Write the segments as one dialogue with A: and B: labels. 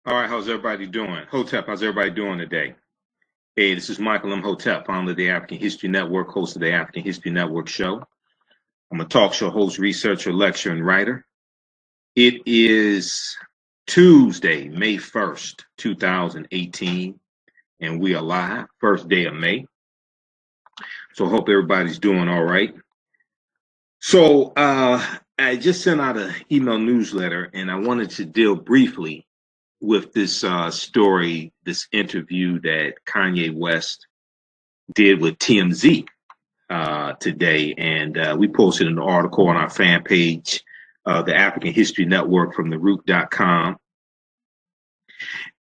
A: All right, how's everybody doing? Hotep, how's everybody doing today? Hey, this is Michael Imhotep, founder of the African History Network, host of the African History Network show. I'm a talk show host, researcher, lecturer, and writer. It is Tuesday, May 1st, 2018, and we are live, first day of May. So I hope everybody's doing all right. So I just sent out an email newsletter, and I wanted to deal briefly with this story, this interview that Kanye West did with TMZ today. And we posted an article on our fan page, the African History Network from theroot.com.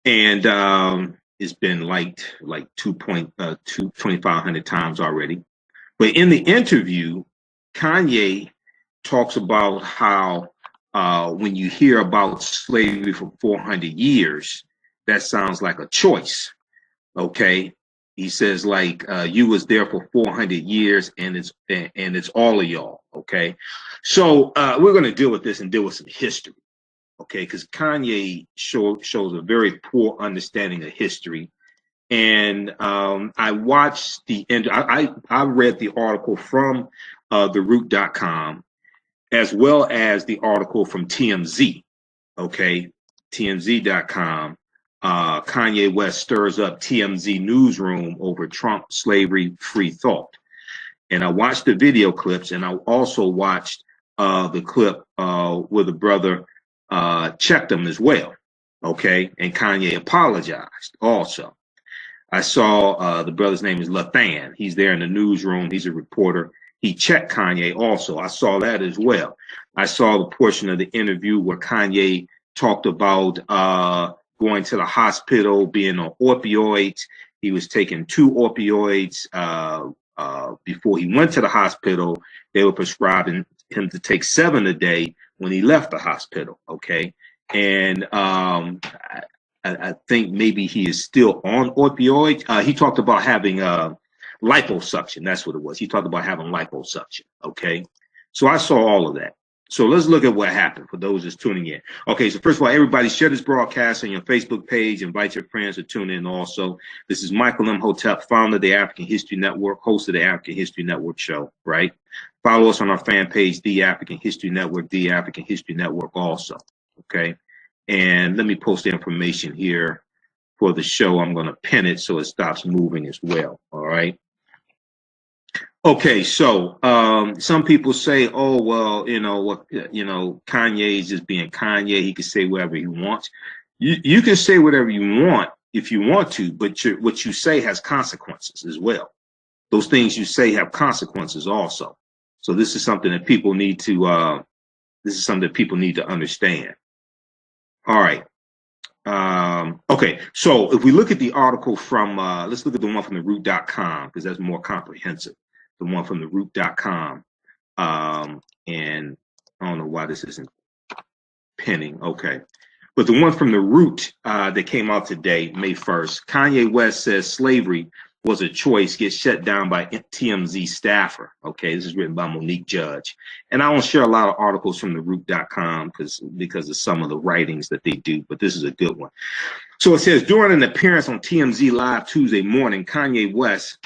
A: And it's been liked like 2,500 times already. But in the interview, Kanye talks about how when you hear about slavery for 400 years, that sounds like a choice. Okay, he says like you was there for 400 years, and it's all of y'all. Okay, so we're going to deal with this and deal with some history. Okay, because Kanye shows a very poor understanding of history. And I watched the end. I read the article from theroot.com, as well as the article from TMZ, okay, TMZ.com. Kanye West stirs up TMZ newsroom over Trump slavery free thought. And I watched the video clips, and I also watched the clip where the brother checked him as well, okay, and Kanye apologized also. I saw the brother's name is Lathan. He's there in the newsroom. He's a reporter. He checked Kanye also. I saw that as well. I saw the portion of the interview where Kanye talked about going to the hospital, being on opioids. He was taking 2 opioids before he went to the hospital. They were prescribing him to take 7 a day when he left the hospital. Okay. And I think maybe he is still on opioids. He talked about having liposuction. That's what it was. He talked about having liposuction. Okay. So I saw all of that. So let's look at what happened for those that's tuning in. Okay. So first of all, everybody share this broadcast on your Facebook page. Invite your friends to tune in also. This is Michael Imhotep, founder of the African History Network, host of the African History Network show, right? Follow us on our fan page, The African History Network, The African History Network also. Okay. And let me post the information here for the show. I'm going to pin it so it stops moving as well. All right. Okay. So some people say, oh, well, Kanye is just being Kanye. He can say whatever he wants. You can say whatever you want if you want to, but what you say has consequences as well. Those things you say have consequences also. So this is something that people need to understand. All right. Okay. So if we look at the article from, let's look at the one from theroot.com, because that's more comprehensive. The one from theroot.com. And I don't know why this isn't pinning. Okay. But the one from the Root that came out today, May 1st, Kanye West says slavery was a choice, gets shut down by TMZ staffer. Okay, this is written by Monique Judge. And I don't share a lot of articles from theroot.com because of some of the writings that they do, but this is a good one. So it says, during an appearance on TMZ Live Tuesday morning, Kanye West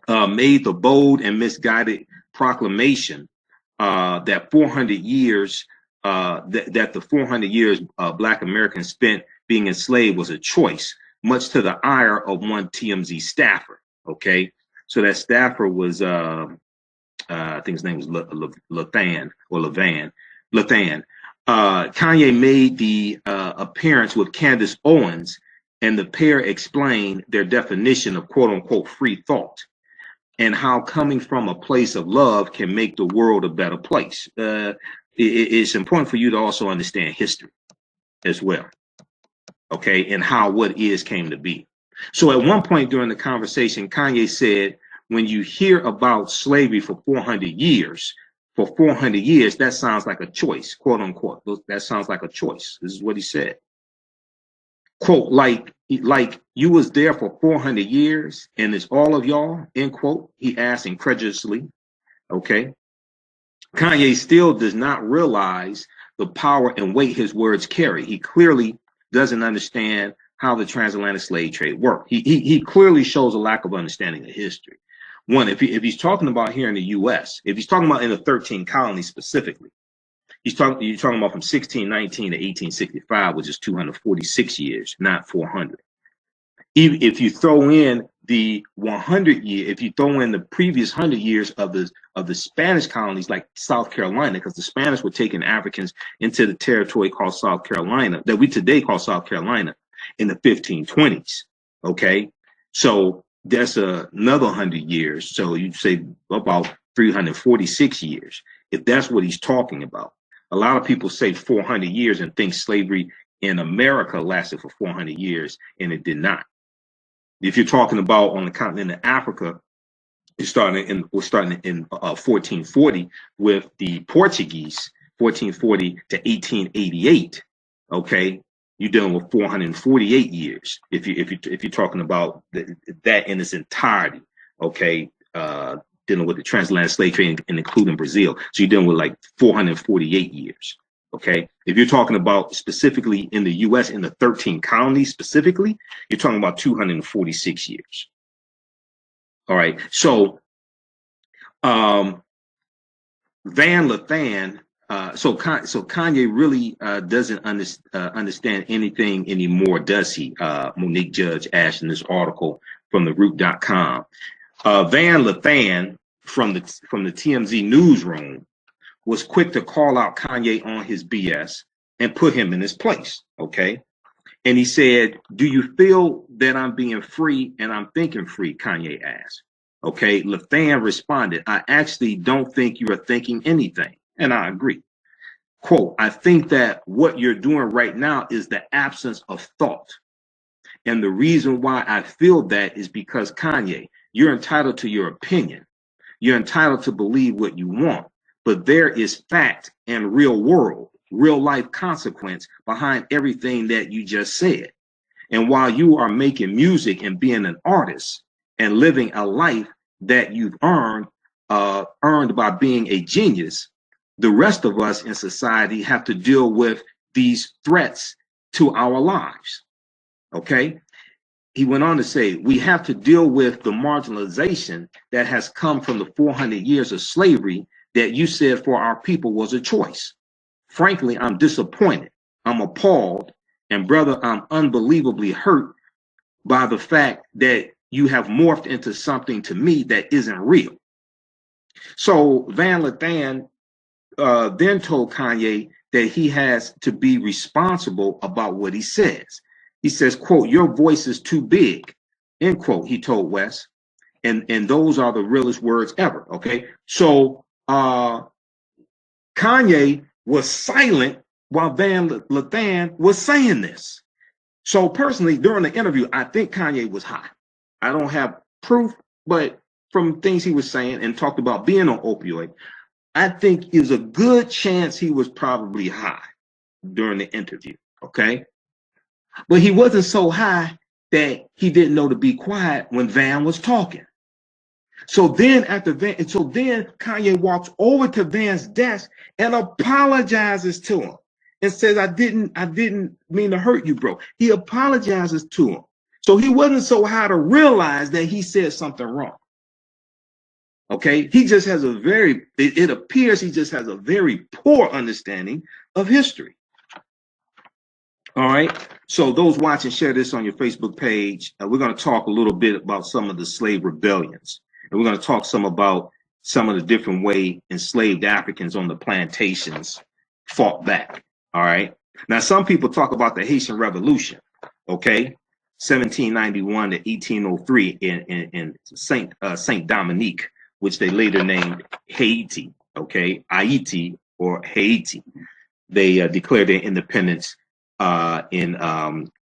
A: made the bold and misguided proclamation that 400 years, that the 400 years Black Americans spent being enslaved was a choice, much to the ire of one TMZ staffer. Okay, so that staffer was, I think his name was Lathan. Kanye made the appearance with Candace Owens, and the pair explained their definition of quote unquote free thought and how coming from a place of love can make the world a better place. It's important for you to also understand history as well. Okay, and how what is came to be. So at one point during the conversation, Kanye said, when you hear about slavery for 400 years, that sounds like a choice, quote unquote. That sounds like a choice. This is what he said. Quote, like you was there for 400 years and it's all of y'all, end quote, he asked incredulously. Okay. Kanye still does not realize the power and weight his words carry. He clearly doesn't understand how the transatlantic slave trade worked. He clearly shows a lack of understanding of history. One, if he's talking about here in the U.S., if he's talking about in the 13 colonies specifically, you're talking about from 1619 to 1865, which is 246 years, not 400. If you throw in the 100 year, if you throw in the previous 100 years of the Spanish colonies, like South Carolina, because the Spanish were taking Africans into the territory called South Carolina, that we today call South Carolina, in the 1520s. Okay, so that's another 100 years. So you'd say about 346 years, if that's what he's talking about. A lot of people say 400 years and think slavery in America lasted for 400 years, and it did not. If you're talking about on the continent of Africa, we're starting in 1440 with the Portuguese, 1440 to 1888. Okay, you're dealing with 448 years. If you're talking about that in its entirety. Okay, dealing with the transatlantic slave trade and including Brazil, so you're dealing with like 448 years. Okay, if you're talking about specifically in the U.S. in the 13 colonies specifically, you're talking about 246 years. All right, so Van Lathan, so Kanye really doesn't understand anything anymore, does he? Monique Judge asked in this article from the Root.com. Van Lathan from the TMZ newsroom was quick to call out Kanye on his BS and put him in his place, okay? And he said, "Do you feel that I'm being free and I'm thinking free?" Kanye asked. Okay, Lathan responded, "I actually don't think you are thinking anything." And I agree. Quote, "I think that what you're doing right now is the absence of thought. And the reason why I feel that is because, Kanye, you're entitled to your opinion. You're entitled to believe what you want. But there is fact and real world, real life consequence behind everything that you just said. And while you are making music and being an artist and living a life that you've earned by being a genius, the rest of us in society have to deal with these threats to our lives." Okay? He went on to say, "We have to deal with the marginalization that has come from the 400 years of slavery that you said for our people was a choice. Frankly, I'm disappointed. I'm appalled. And brother, I'm unbelievably hurt by the fact that you have morphed into something to me that isn't real." So Van Lathan then told Kanye that he has to be responsible about what he says. He says, quote, "Your voice is too big," end quote, he told West. And those are the realest words ever, okay? So Kanye was silent while Van Lathan was saying this. So personally, during the interview, I think Kanye was high. I don't have proof, but from things he was saying and talked about being on opioid, I think is a good chance he was probably high during the interview, okay? But he wasn't so high that he didn't know to be quiet when Van was talking. So then Kanye walks over to Van's desk and apologizes to him and says, I didn't mean to hurt you, bro. He apologizes to him. So he wasn't so high to realize that he said something wrong. Okay, he just has it appears he just has a very poor understanding of history. All right, so those watching, share this on your Facebook page. We're going to talk a little bit about some of the slave rebellions. And we're going to talk some about some of the different way enslaved Africans on the plantations fought back. All right. Now, some people talk about the Haitian Revolution, okay, 1791 to 1803 in Saint Dominique, which they later named Haiti, okay, Haiti or Haiti. They declared their independence in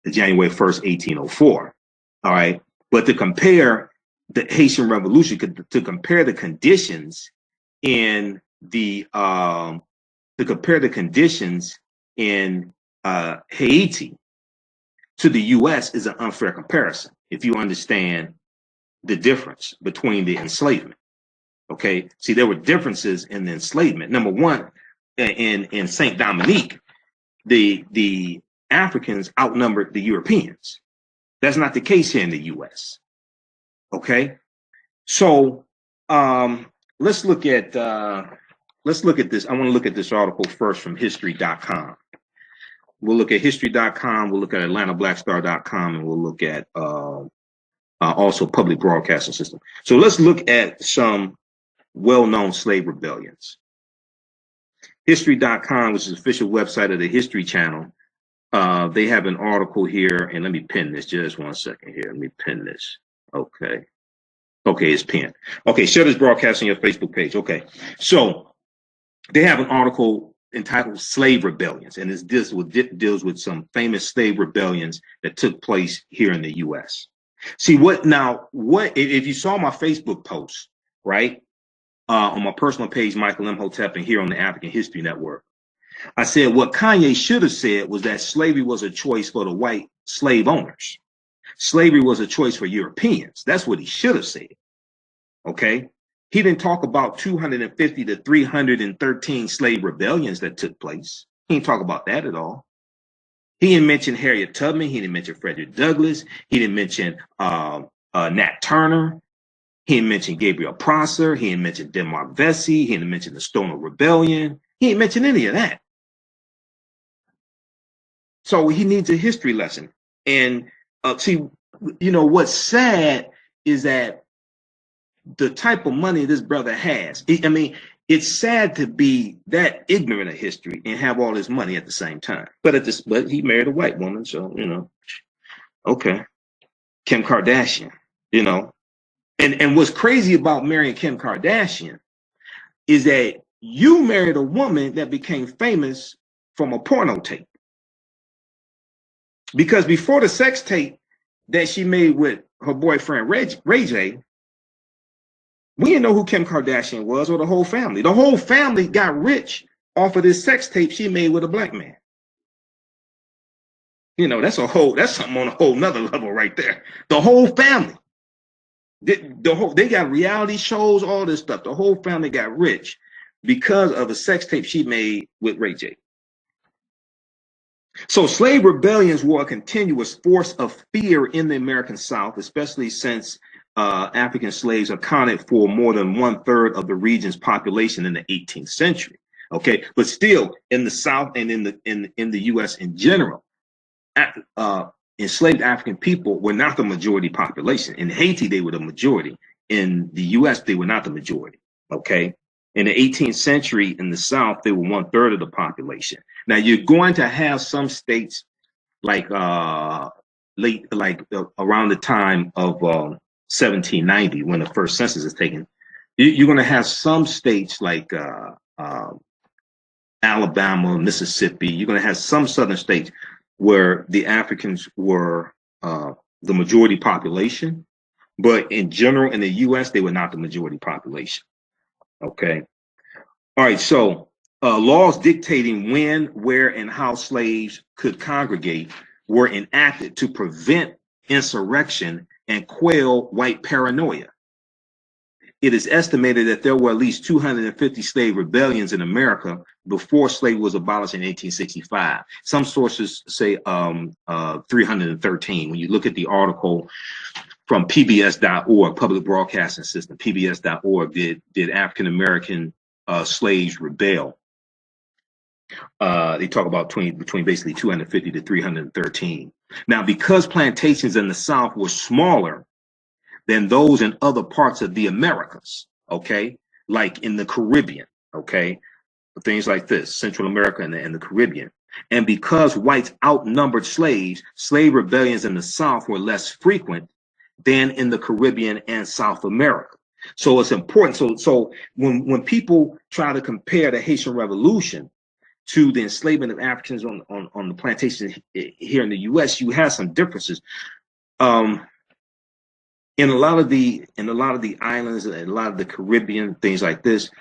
A: January 1st, 1804. All right. But to compare the Haitian Revolution, to compare the conditions in Haiti to the U.S. is an unfair comparison if you understand the difference between the enslavement. Okay, see, there were differences in the enslavement. Number one, in Saint Dominique, the Africans outnumbered the Europeans. That's not the case here in the U.S. Okay, so let's look at this. I want to look at this article first from history.com. We'll look at history.com, we'll look at AtlantaBlackStar.com, and we'll look at also public broadcasting system. So let's look at some well-known slave rebellions. History.com, which is the official website of the History Channel, they have an article here, and let me pin this just 1 second here. Let me pin this. Okay. Okay, it's pinned. Okay, share this broadcast on your Facebook page. Okay, so they have an article entitled Slave Rebellions, and this deals with some famous slave rebellions that took place here in the U.S. See, what if you saw my Facebook post, right, on my personal page, Michael Imhotep, and here on the African History Network, I said what Kanye should have said was that slavery was a choice for the white slave owners. Slavery was a choice for Europeans. That's what he should have said. Okay. He didn't talk about 250 to 313 slave rebellions that took place. He didn't talk about that at all. He didn't mention Harriet Tubman. He didn't mention Frederick Douglass. He didn't mention Nat Turner. He didn't mention Gabriel Prosser. He didn't mention Denmark Vesey. He didn't mention the Stono Rebellion. He didn't mention any of that. So he needs a history lesson. And see, you know, what's sad is that the type of money this brother has, I mean, it's sad to be that ignorant of history and have all this money at the same time. But he married a white woman, so, you know, okay. Kim Kardashian, you know. And what's crazy about marrying Kim Kardashian is that you married a woman that became famous from a porno tape. Because before the sex tape that she made with her boyfriend Ray J, we didn't know who Kim Kardashian was or the whole family. The whole family got rich off of this sex tape she made with a black man. You know, that's something on a whole nother level right there. The whole family. They got reality shows, all this stuff. The whole family got rich because of a sex tape she made with Ray J. So slave rebellions were a continuous force of fear in the American South, especially since African slaves accounted for more than 1/3 of the region's population in the 18th century. Okay, but still in the South and in the U.S. in general, enslaved African people were not the majority population. In Haiti, they were the majority. In the U.S., they were not the majority. Okay, in the 18th century in the South, they were 1/3 of the population. Now you're going to have some states like around the time of 1790, when the first census is taken. You're going to have some states like Alabama, Mississippi. You're going to have some southern states where the Africans were the majority population, but in general in the U.S. they were not the majority population. Okay, all right. So laws dictating when, where, and how slaves could congregate were enacted to prevent insurrection and quell white paranoia. It is estimated that there were at least 250 slave rebellions in America before slavery was abolished in 1865. Some sources say 313. When you look at the article from PBS.org, Public Broadcasting System, PBS.org, did African American slaves rebel? They talk about between basically 250 to 313. Now, because plantations in the South were smaller than those in other parts of the Americas, okay, like in the Caribbean, okay, things like this, Central America and the Caribbean, and because whites outnumbered slaves, slave rebellions in the South were less frequent than in the Caribbean and South America. So it's important. So when people try to compare the Haitian Revolution to the enslavement of Africans on the plantations here in the U.S., you have some differences. In a lot of the islands and a lot of the Caribbean, things like this,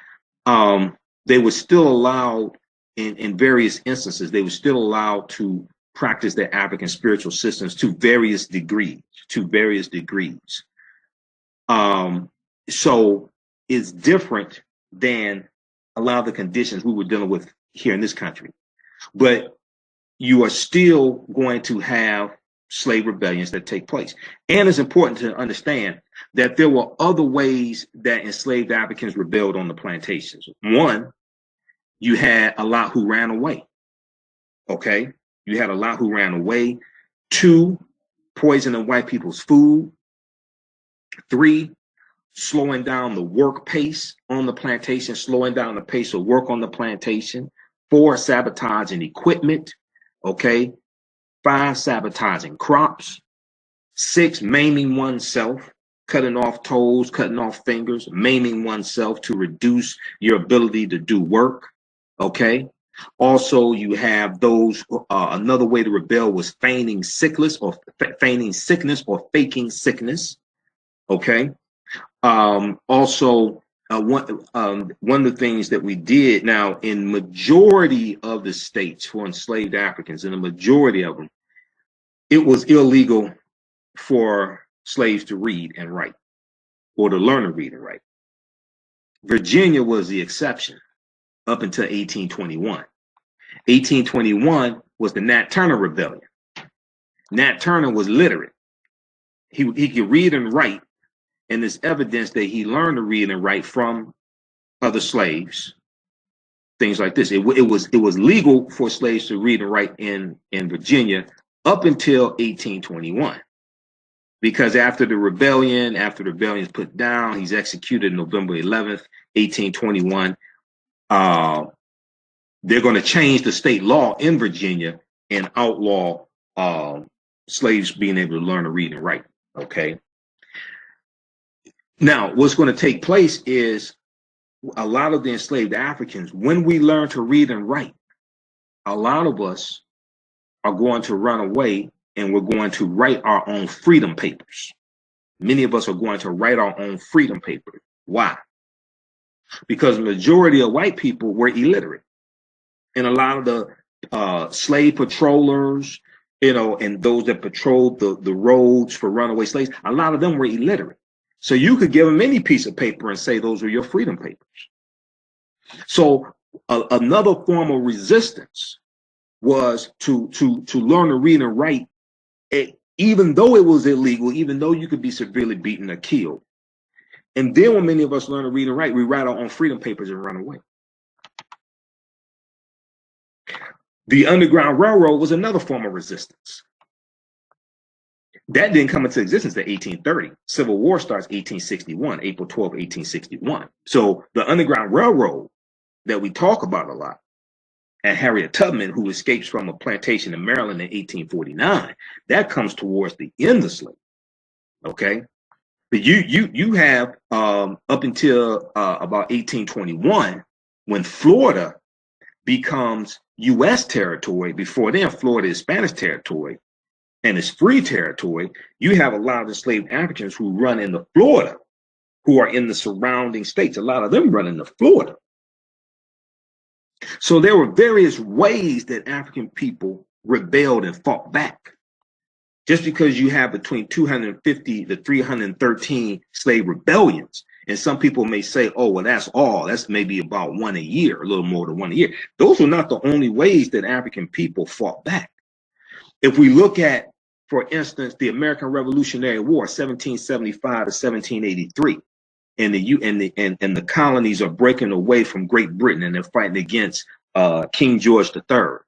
A: they were still allowed in various instances. They were still allowed to practice their African spiritual systems to various degrees. So it's different than a lot of the conditions we were dealing with here in this country. But you are still going to have slave rebellions that take place. And it's important to understand that there were other ways that enslaved Africans rebelled on the plantations. One, you had a lot who ran away. Okay, you had a lot who ran away. Two, poisoning white people's food. Three, slowing down the work pace on the plantation, slowing down the pace of work on the plantation. Four, sabotaging equipment. Okay. Five, sabotaging crops. Six, maiming oneself, cutting off toes, cutting off fingers, maiming oneself to reduce your ability to do work. Okay. Also, you have those, another way to rebel was feigning sickness or faking sickness. Okay. Also, one of the things that we did now in majority of the states for enslaved Africans, in a majority of them, it was illegal for slaves to read and write or to learn to read and write. Virginia was the exception up until 1821. 1821 was the Nat Turner Rebellion. Nat Turner was literate. He could read and write, and there's evidence that he learned to read and write from other slaves, things like this. It was legal for slaves to read and write in Virginia up until 1821. Because after the rebellion is put down, he's executed November 11th, 1821. They're going to change the state law in Virginia and outlaw slaves being able to learn to read and write. Okay. Now, what's going to take place is a lot of the enslaved Africans, when we learn to read and write, a lot of us are going to run away and we're going to write our own freedom papers. Many of us are going to write our own freedom papers. Why? Because the majority of white people were illiterate. And a lot of the slave patrollers, and those that patrolled the roads for runaway slaves, a lot of them were illiterate. So you could give them any piece of paper and say those are your freedom papers. So another form of resistance was to learn to read and write, even though it was illegal, even though you could be severely beaten or killed. And then when many of us learn to read and write, we write our own freedom papers and run away. The Underground Railroad was another form of resistance. That didn't come into existence until 1830. Civil War starts 1861, April 12, 1861. So the Underground Railroad that we talk about a lot, and Harriet Tubman, who escapes from a plantation in Maryland in 1849, that comes towards the end of slavery. Okay, but you have up until about 1821, when Florida becomes U.S. territory. Before then, Florida is Spanish territory and it's free territory. You have a lot of enslaved Africans who run into Florida, who are in the surrounding states. A lot of them run into Florida. So there were various ways that African people rebelled and fought back. Just because you have between 250 to 313 slave rebellions, and some people may say, oh, well, that's all. That's maybe about one a year, a little more than one a year. Those are not the only ways that African people fought back. If we look at, for instance, the American Revolutionary War, 1775 to 1783, and the colonies are breaking away from Great Britain and they're fighting against King George III.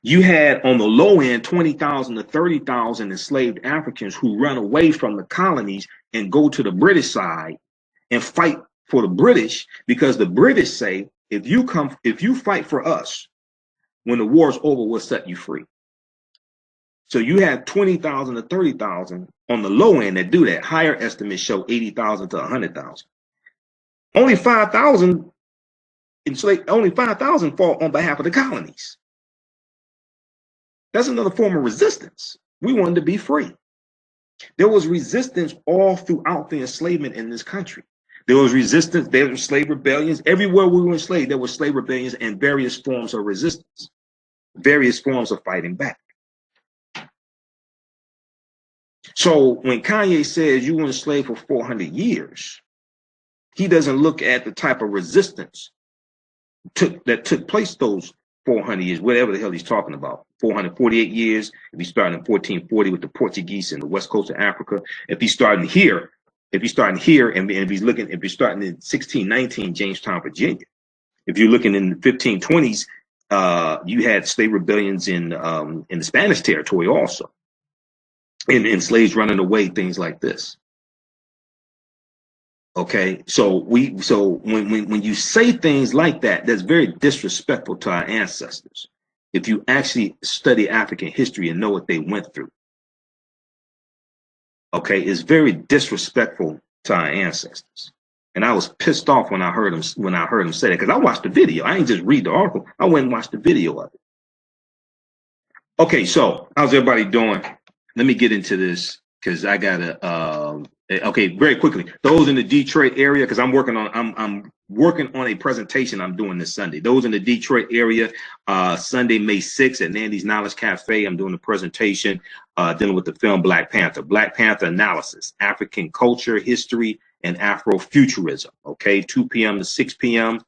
A: You had on the low end 20,000 to 30,000 enslaved Africans who run away from the colonies and go to the British side and fight for the British, because the British say, if you fight for us, when the war is over, we'll set you free. So you have 20,000 to 30,000 on the low end that do that. Higher estimates show 80,000 to 100,000. Only 5,000 fought on behalf of the colonies. That's another form of resistance. We wanted to be free. There was resistance all throughout the enslavement in this country. There was resistance, there were slave rebellions. Everywhere we were enslaved, there were slave rebellions and various forms of resistance, various forms of fighting back. So when Kanye says you were enslaved for 400 years, he doesn't look at the type of resistance that took place those 400 years, whatever the hell he's talking about. 448 years. If he's starting in 1440 with the Portuguese in the west coast of Africa, if he's starting here, and if he's looking, if he's starting in 1619, Jamestown, Virginia. If you're looking in the 1520s, you had slave rebellions in the Spanish territory also, and slaves running away, things like this. Okay, so when you say things like that, that's very disrespectful to our ancestors. If you actually study African history and know what they went through, okay, it's very disrespectful to our ancestors. And I was pissed off when I heard him say that, because I watched the video. I ain't just read the article. I went and watched the video of it. Okay, so how's everybody doing? Let me get into this because I gotta. Okay, very quickly. Those in the Detroit area, because I'm working on a presentation I'm doing this Sunday. Those in the Detroit area, Sunday, May 6th at Nandy's Knowledge Cafe. I'm doing a presentation dealing with the film Black Panther. Black Panther analysis, African culture, history, and Afrofuturism. Okay, 2 p.m. to 6 p.m.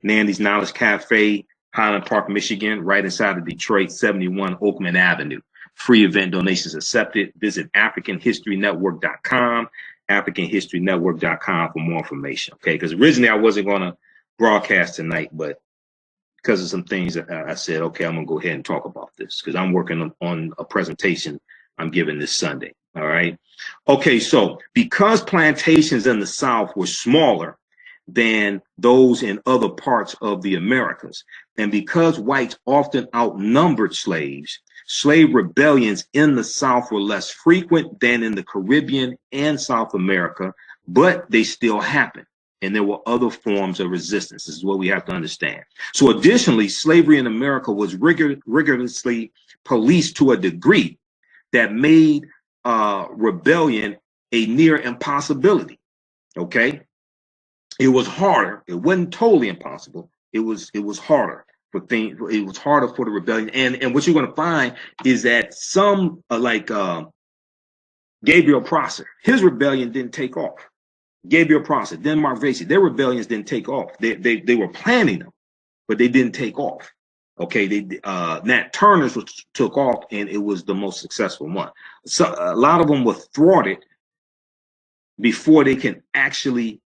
A: Nandy's Knowledge Cafe, Highland Park, Michigan, right inside of Detroit, 71 Oakland Avenue. Free event donations accepted. Visit AfricanHistoryNetwork.com, AfricanHistoryNetwork.com for more information. Okay, because originally I wasn't going to broadcast tonight, but because of some things, I said, okay, I'm going to go ahead and talk about this because I'm working on a presentation I'm giving this Sunday. All right. Okay, so because plantations in the South were smaller than those in other parts of the Americas, and because whites often outnumbered slaves, slave rebellions in the South were less frequent than in the Caribbean and South America, but they still happened. And there were other forms of resistance. This is what we have to understand. So additionally, slavery in America was rigorously policed to a degree that made rebellion a near impossibility. Okay? It was harder. It wasn't totally impossible. It was harder. It was harder for the rebellion, and what you're going to find is that some Gabriel Prosser, his rebellion didn't take off. Gabriel Prosser, Denmark Vesey, their rebellions didn't take off. They were planning them, but they didn't take off. Okay, Nat Turner's took off, and it was the most successful one. So a lot of them were thwarted before they can actually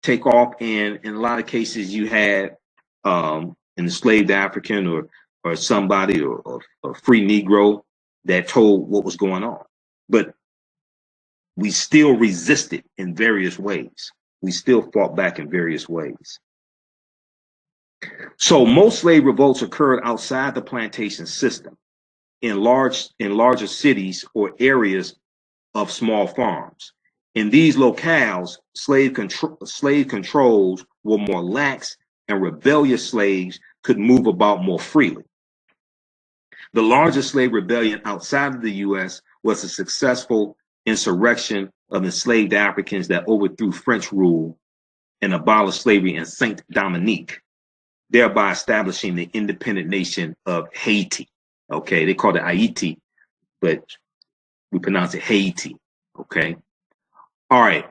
A: take off, and in a lot of cases, you had an enslaved African or somebody or a free Negro that told what was going on. But we still resisted in various ways. We still fought back in various ways. So most slave revolts occurred outside the plantation system in larger cities or areas of small farms. In these locales, slave controls were more lax and rebellious slaves could move about more freely. The largest slave rebellion outside of the U.S. was a successful insurrection of enslaved Africans that overthrew French rule and abolished slavery in Saint Dominique, thereby establishing the independent nation of Haiti. Okay, they call it Haiti, but we pronounce it Haiti. Okay. All right.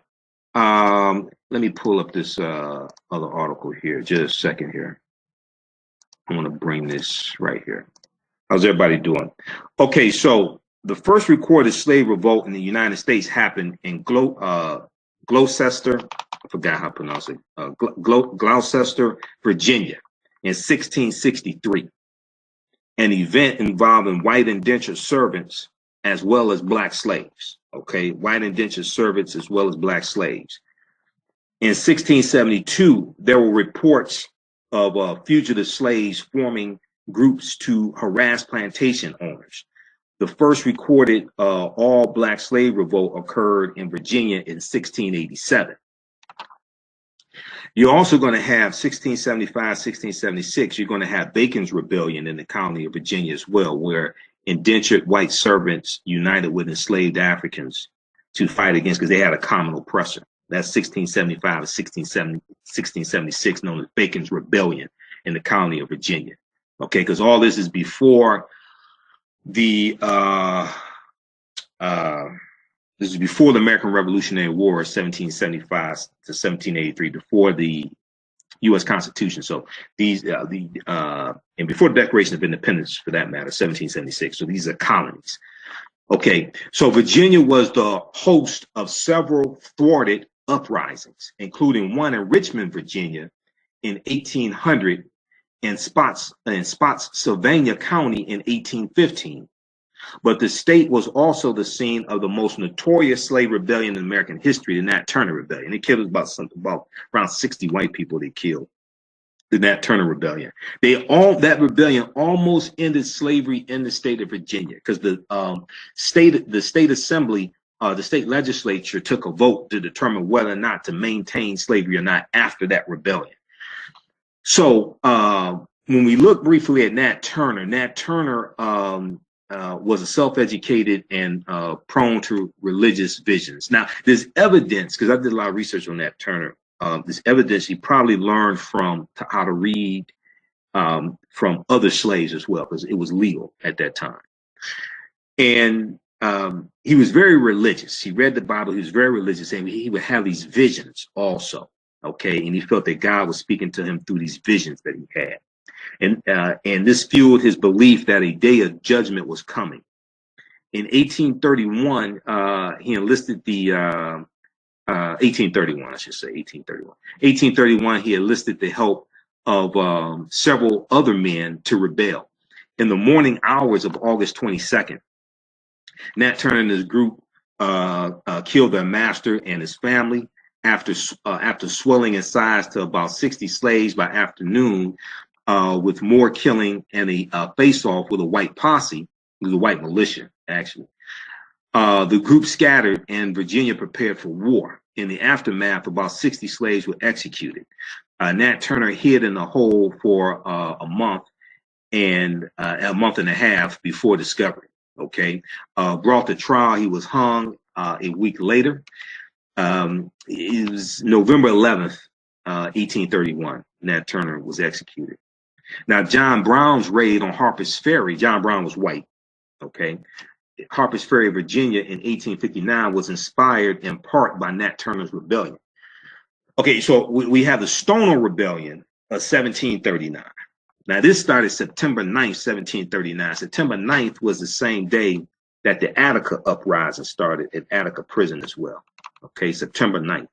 A: Let me pull up this other article here. Just a second here. I want to bring this right here. How's everybody doing? Okay, so the first recorded slave revolt in the United States happened in Gloucester, I forgot how to pronounce it, Gloucester, Virginia in 1663. An event involving white indentured servants as well as black slaves. Okay, white indentured servants as well as black slaves. In 1672, there were reports of fugitive slaves forming groups to harass plantation owners. The first recorded all black slave revolt occurred in Virginia in 1687. You're also going to have 1675, 1676, you're going to have Bacon's Rebellion in the colony of Virginia as well, where indentured white servants united with enslaved Africans to fight against, because they had a common oppressor. That's 1675 to 1676, known as Bacon's Rebellion in the colony of Virginia. Okay, because all this is before the this is before the American Revolutionary War, 1775 to 1783, before the U.S. Constitution. So these, and before the Declaration of Independence, for that matter, 1776. So these are colonies. Okay, so Virginia was the host of several thwarted uprisings, including one in Richmond, Virginia, in 1800, and Spotsylvania County in 1815. But the state was also the scene of the most notorious slave rebellion in American history, the Nat Turner Rebellion. It killed about around 60 white people. They killed. The Nat Turner Rebellion. That rebellion almost ended slavery in the state of Virginia, because the state assembly, the state legislature took a vote to determine whether or not to maintain slavery or not after that rebellion. So when we look briefly at Nat Turner was a self-educated and prone to religious visions. Now, there's evidence, because I did a lot of research on Nat Turner. There's evidence he probably learned how to read from other slaves as well, because it was legal at that time. And he was very religious. He read the Bible. He was very religious, and he would have these visions also. Okay, and he felt that God was speaking to him through these visions that he had, and this fueled his belief that a day of judgment was coming. In 1831, he enlisted the 1831, I should say, 1831. 1831, he enlisted the help of several other men to rebel. In the morning hours of August 22nd, Nat Turner and his group killed their master and his family. After swelling in size to about 60 slaves by afternoon, with more killing and a face-off with a white posse, with a white militia, actually. The group scattered and Virginia prepared for war. In the aftermath, about 60 slaves were executed. Nat Turner hid in a hole for a month and a half before discovery. Okay, brought to trial, he was hung a week later. It was November 11th, 1831. Nat Turner was executed. Now, John Brown's raid on Harpers Ferry. John Brown was white. Okay. Harpers Ferry, Virginia in 1859 was inspired in part by Nat Turner's rebellion. Okay, so we have the Stono Rebellion of 1739. Now, this started September 9th, 1739. September 9th was the same day that the Attica Uprising started at Attica Prison as well. Okay, September 9th.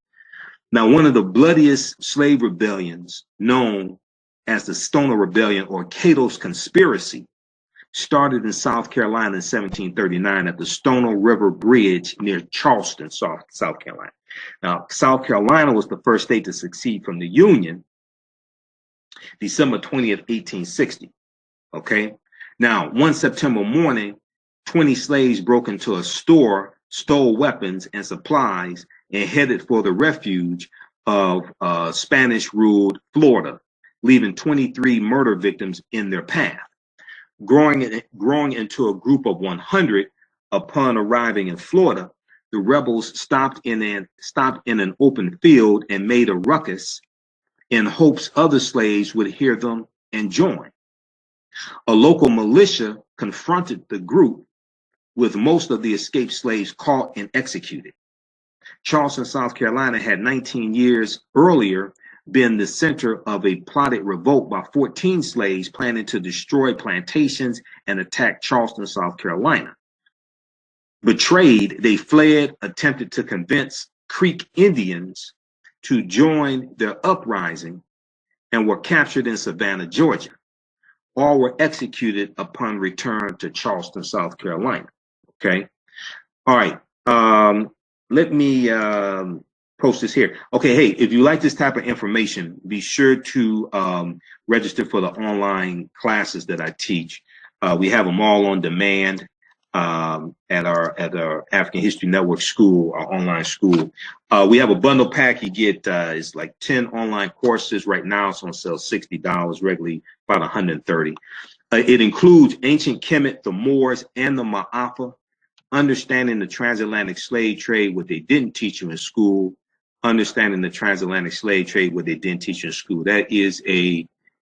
A: Now, one of the bloodiest slave rebellions known as the Stono Rebellion or Cato's Conspiracy started in South Carolina in 1739 at the Stono River Bridge near Charleston, South Carolina. Now, South Carolina was the first state to secede from the Union, December 20th, 1860. Okay. Now, one September morning, 20 slaves broke into a store, stole weapons and supplies, and headed for the refuge of Spanish-ruled Florida, leaving 23 murder victims in their path. Growing into a group of 100 upon arriving in Florida, the rebels stopped in an open field and made a ruckus in hopes other slaves would hear them and join. A local militia confronted the group, with most of the escaped slaves caught and executed. Charleston, South Carolina had 19 years earlier been the center of a plotted revolt by 14 slaves planning to destroy plantations and attack Charleston, South Carolina. Betrayed, they fled, attempted to convince Creek Indians to join their uprising, and were captured in Savannah, Georgia. All were executed upon return to Charleston, South Carolina. Okay. All right. Let me post this here. Okay. Hey, if you like this type of information, be sure to register for the online classes that I teach. We have them all on demand at our African History Network school, our online school. We have a bundle pack. You get it's like 10 online courses. Right now it's on sale $60, regularly about $130. It includes ancient Kemet, the Moors, and the Ma'afa, understanding the transatlantic slave trade, what they didn't teach you in school, understanding the transatlantic slave trade, what they didn't teach you in school. That is a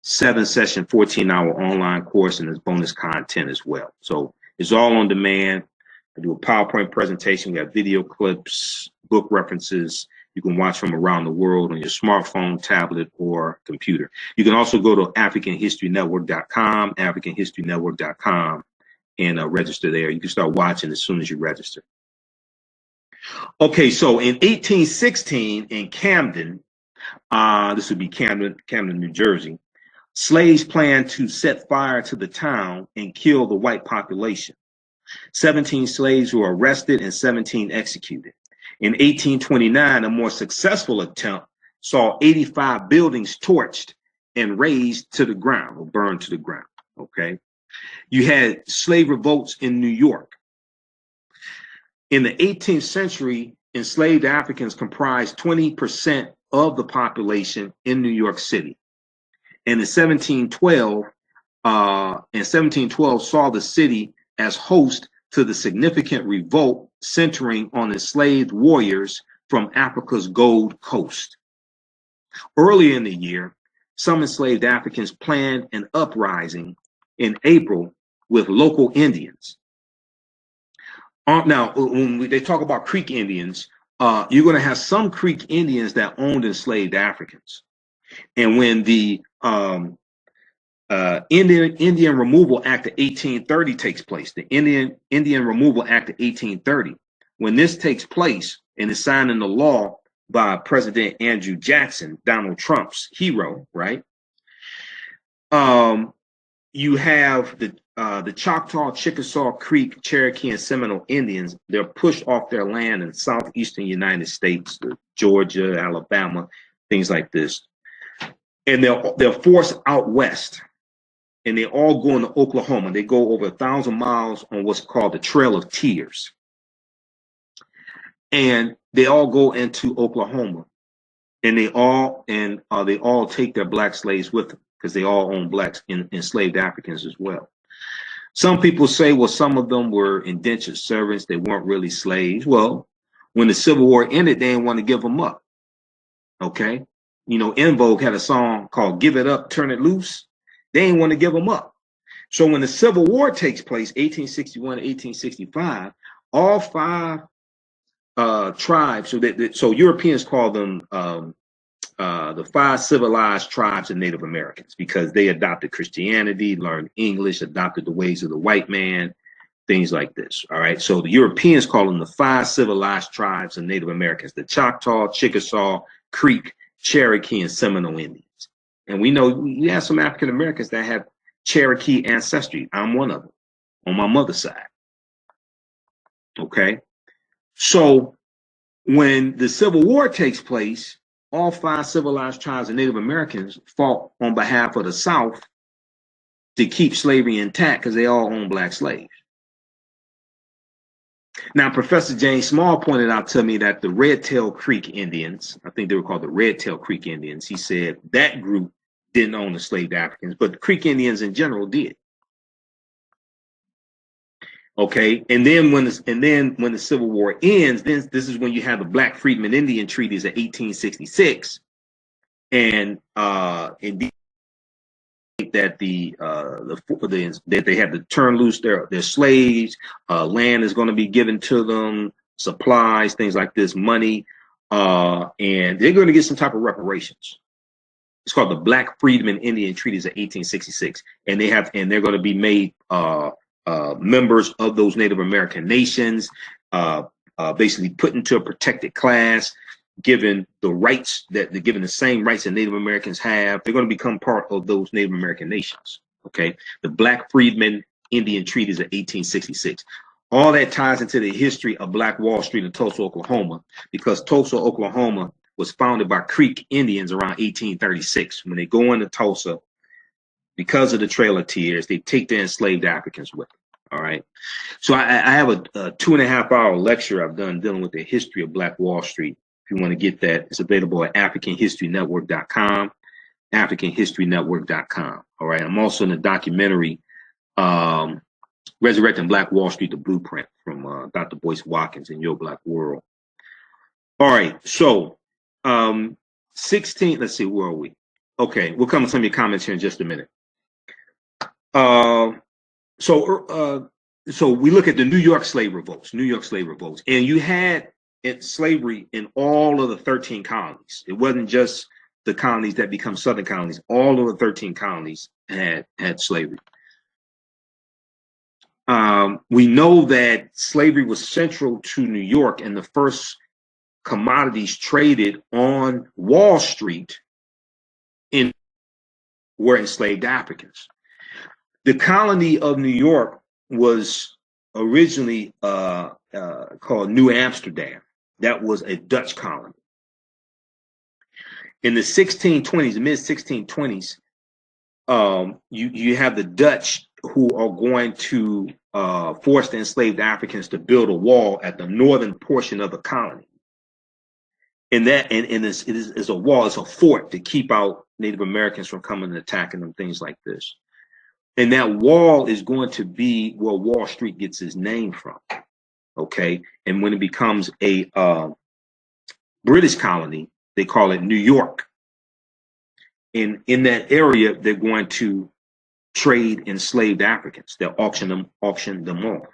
A: 7-session, 14-hour online course, and there's bonus content as well. So it's all on demand. I do a PowerPoint presentation. We have video clips, book references, You can watch from around the world on your smartphone, tablet, or computer. You can also go to AfricanHistoryNetwork.com, AfricanHistoryNetwork.com, and register there. You can start watching as soon as you register. Okay, so in 1816 in Camden, this would be Camden, New Jersey, slaves planned to set fire to the town and kill the white population. 17 slaves were arrested and 17 executed. In 1829, a more successful attempt saw 85 buildings torched and razed to the ground or burned to the ground. Okay. You had slave revolts in New York. In the 18th century, enslaved Africans comprised 20% of the population in New York City. And in 1712 saw the city as host to the significant revolt centering on enslaved warriors from Africa's Gold Coast. Earlier in the year, some enslaved Africans planned an uprising in April with local Indians. Now, when they talk about Creek Indians, you're going to have some Creek Indians that owned enslaved Africans. And when the Indian Removal Act of 1830 takes place, the Indian Removal Act of 1830, when this takes place and is signed into law by President Andrew Jackson, Donald Trump's hero, right? You have the Choctaw, Chickasaw, Creek, Cherokee, and Seminole Indians. They're pushed off their land in southeastern United States, Georgia, Alabama, things like this. And they're forced out west. And they all go into Oklahoma. They go over 1,000 miles on what's called the Trail of Tears. And they all go into Oklahoma. And they all take their black slaves with them because they all own blacks enslaved Africans as well. Some people say, well, some of them were indentured servants. They weren't really slaves. Well, when the Civil War ended, they didn't want to give them up. Okay. You know, En Vogue had a song called Give It Up, Turn It Loose. They didn't want to give them up. So when the Civil War takes place, 1861 to 1865, all five tribes, so Europeans call them the five civilized tribes of Native Americans because they adopted Christianity, learned English, adopted the ways of the white man, things like this. All right. So the Europeans call them the five civilized tribes of Native Americans: the Choctaw, Chickasaw, Creek, Cherokee, and Seminole Indians. And we know we have some African Americans that have Cherokee ancestry. I'm one of them on my mother's side. Okay. So when the Civil War takes place, all five civilized tribes of Native Americans fought on behalf of the South to keep slavery intact because they all own black slaves. Now, Professor James Small pointed out to me that the Red Tail Creek Indians, I think they were called the Red Tail Creek Indians, he said that group didn't own the enslaved Africans, but the Creek Indians in general did. Okay, and then when the Civil War ends, then this is when you have the Black Freedmen Indian Treaties of 1866, and indeed that that they have to turn loose their slaves, land is going to be given to them, supplies, things like this, money, and they're going to get some type of reparations. It's called the Black Freedmen Indian Treaties of 1866, and they're going to be made members of those Native American nations, basically put into a protected class, given the rights given the same rights that Native Americans have. They're going to become part of those Native American nations. Okay, the Black Freedmen Indian Treaties of 1866. All that ties into the history of Black Wall Street in Tulsa, Oklahoma, because Tulsa, Oklahoma was founded by Creek Indians around 1836. When they go into Tulsa, because of the Trail of Tears, they take their enslaved Africans with them. All right. So I have a 2.5-hour lecture I've done dealing with the history of Black Wall Street. If you want to get that, it's available at AfricanHistoryNetwork.com, AfricanHistoryNetwork.com. All right. I'm also in a documentary, Resurrecting Black Wall Street, the Blueprint, from Dr. Boyce Watkins in Your Black World. All right. So 16, let's see, where are we? Okay. We'll come to some of your comments here in just a minute. So we look at the New York slave revolts, and you had slavery in all of the 13 colonies. It wasn't just the colonies that become southern colonies. All of the 13 colonies had slavery. We know that slavery was central to New York, and the first commodities traded on Wall Street were enslaved Africans. The colony of New York was originally called New Amsterdam. That was a Dutch colony. In the 1620s, the mid 1620s, you have the Dutch who are going to force the enslaved Africans to build a wall at the northern portion of the colony. And it is a wall, it's a fort to keep out Native Americans from coming and attacking them, things like this. And that wall is going to be where Wall Street gets its name from. Okay. And when it becomes a British colony, they call it New York. And in that area, they're going to trade enslaved Africans. They'll auction them off.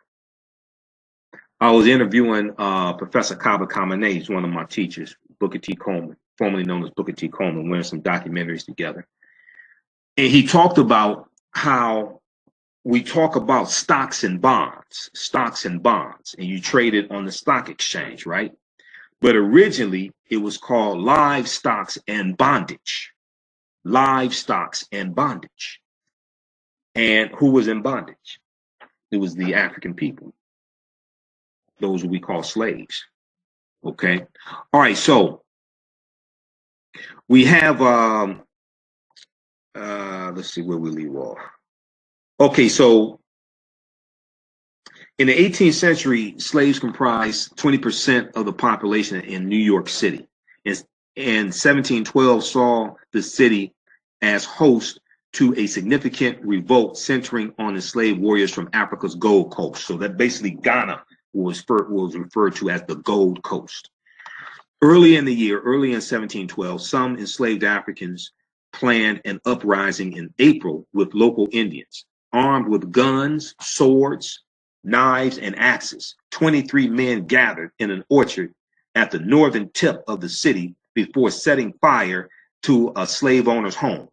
A: I was interviewing Professor Kaba Kamene, he's one of my teachers, Booker T. Coleman, formerly known as Booker T. Coleman. We're in some documentaries together. And he talked about how we talk about stocks and bonds, and you trade it on the stock exchange, right? But originally, it was called livestock and bondage. And who was in bondage? It was the African people. Those who we call slaves. Okay. All right. So we have, let's see where we leave off. Okay. So in the 18th century, slaves comprised 20% of the population in New York City. And 1712 saw the city as host to a significant revolt centering on the slave warriors from Africa's Gold Coast. So that basically Ghana was referred to as the Gold Coast. Early in 1712, some enslaved Africans planned an uprising in April with local Indians. Armed with guns, swords, knives, and axes, 23 men gathered in an orchard at the northern tip of the city before setting fire to a slave owner's home.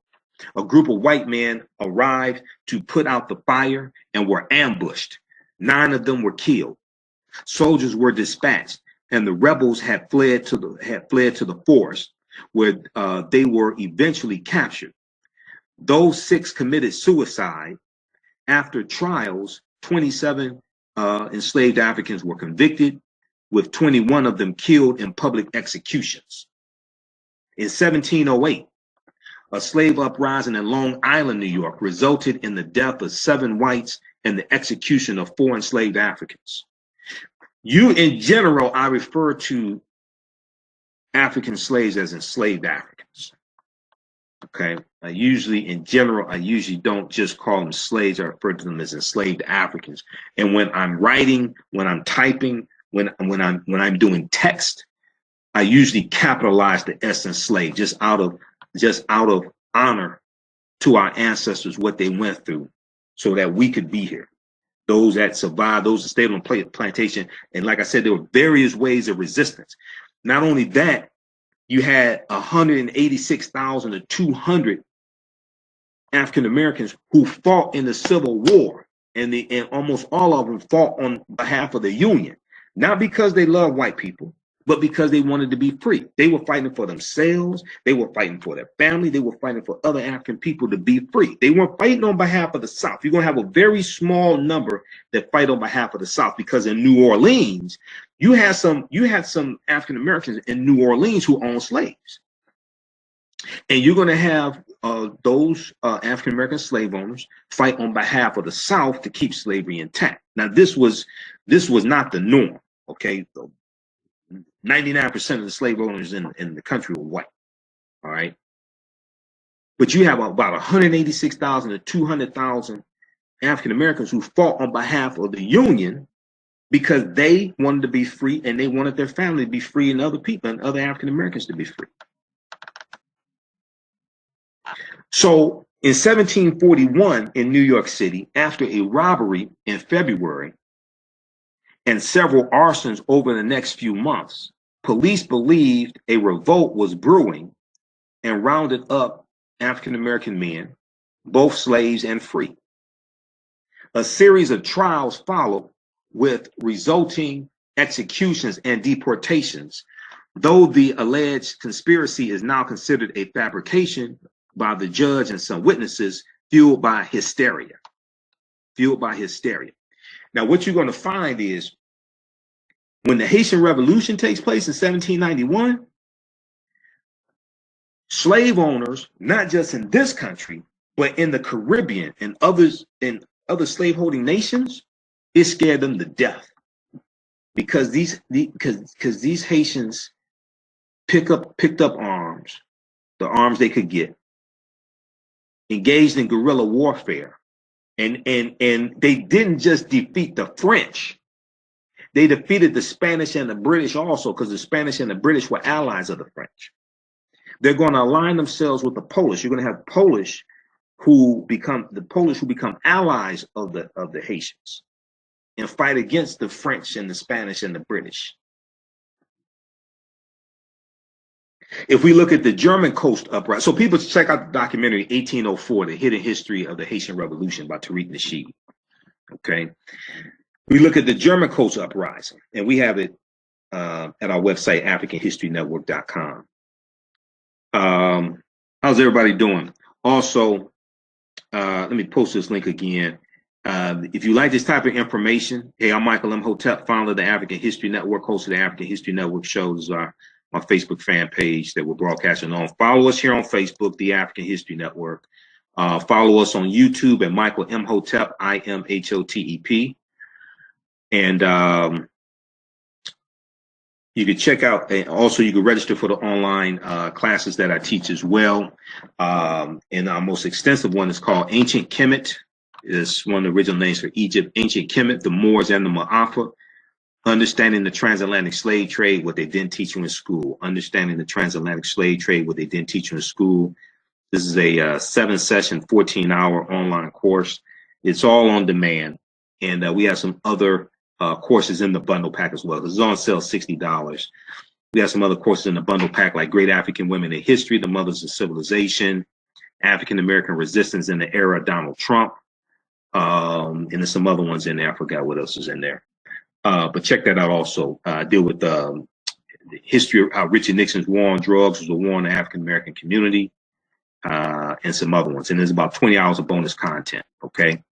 A: A group of white men arrived to put out the fire and were ambushed. 9 of them were killed. Soldiers were dispatched, and the rebels had fled to the forest, where they were eventually captured. Those 6 committed suicide. After trials, 27 enslaved Africans were convicted, with 21 of them killed in public executions. In 1708, a slave uprising in Long Island, New York, resulted in the death of 7 whites and the execution of 4 enslaved Africans. In general, I refer to African slaves as enslaved Africans. Okay. I usually don't just call them slaves. I refer to them as enslaved Africans. And when I'm writing, when I'm typing, when I'm doing text, I usually capitalize the S in slave, just out of honor to our ancestors, what they went through, so that we could be here. Those that survived, those that stayed on the plantation. And like I said, there were various ways of resistance. Not only that, you had 186,000 to 200 African Americans who fought in the Civil War, and almost all of them fought on behalf of the Union, not because they loved white people, but because they wanted to be free. They were fighting for themselves. They were fighting for their family. They were fighting for other African people to be free. They weren't fighting on behalf of the South. You're going to have a very small number that fight on behalf of the South, because in New Orleans, you had some African Americans in New Orleans who owned slaves. And you're going to have those African American slave owners fight on behalf of the South to keep slavery intact. Now, this was not the norm. Okay. 99% of the slave owners in the country were white. All right. But you have about 186,000 to 200,000 African Americans who fought on behalf of the Union, because they wanted to be free, and they wanted their family to be free, and other people and other African Americans to be free. So in 1741 in New York City, after a robbery in February, and several arsons over the next few months. Police believed a revolt was brewing and rounded up African American men, both slaves and free. A series of trials followed with resulting executions and deportations, though the alleged conspiracy is now considered a fabrication by the judge and some witnesses, fueled by hysteria. Fueled by hysteria. Now, what you're going to find is when the Haitian Revolution takes place in 1791, slave owners, not just in this country, but in the Caribbean and others in other slaveholding nations, it scared them to death because these Haitians picked up arms, the arms they could get, engaged in guerrilla warfare, and they didn't just defeat the French. They defeated the Spanish and the British also, because the Spanish and the British were allies of the French. They're going to align themselves with the Polish. You're going to have Polish who become allies of the Haitians and fight against the French and the Spanish and the British. If we look at the German Coast Uprising, so people check out the documentary 1804, The Hidden History of the Haitian Revolution by Tariq Nasheed. Okay. We look at the German Coast Uprising, and we have it at our website, AfricanHistoryNetwork.com. How's everybody doing? Also, let me post this link again. If you like this type of information, hey, I'm Michael Imhotep, founder of the African History Network, host of the African History Network shows, my Facebook fan page that we're broadcasting on. Follow us here on Facebook, the African History Network. Follow us on YouTube at Michael Imhotep, IMHOTEP. And you can check out, and also you can register for the online classes that I teach as well. And our most extensive one is called Ancient Kemet. It's one of the original names for Egypt. Ancient Kemet, the Moors and the Ma'afa. Understanding the transatlantic slave trade, what they didn't teach you in school. Understanding the transatlantic slave trade, what they didn't teach you in school. This is a 7-session, 14-hour online course. It's all on demand. And we have some other courses in the bundle pack as well. This is on sale, $60. We have some other courses in the bundle pack, like Great African Women in History, The Mothers of Civilization, African American Resistance in the Era of Donald Trump. And there's some other ones in there. I forgot what else is in there. But check that out also. Deal with the history of how Richard Nixon's war on drugs was a war on the African American community, and some other ones. And there's about 20 hours of bonus content. Okay.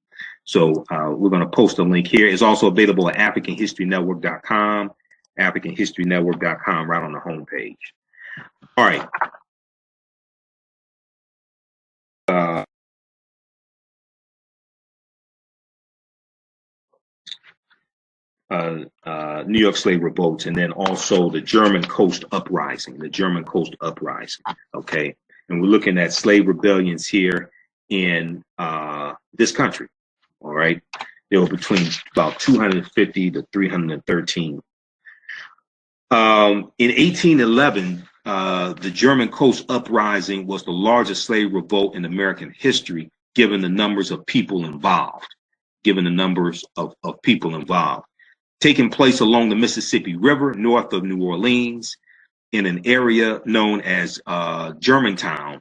A: So we're going to post a link here. It's also available at AfricanHistoryNetwork.com, AfricanHistoryNetwork.com, right on the homepage. All right. New York slave revolts, and then also the German Coast Uprising, okay? And we're looking at slave rebellions here in this country, all right? They were between about 250 to 313. In 1811, the German Coast Uprising was the largest slave revolt in American history, given the numbers of people involved, taking place along the Mississippi River, north of New Orleans, in an area known as Germantown.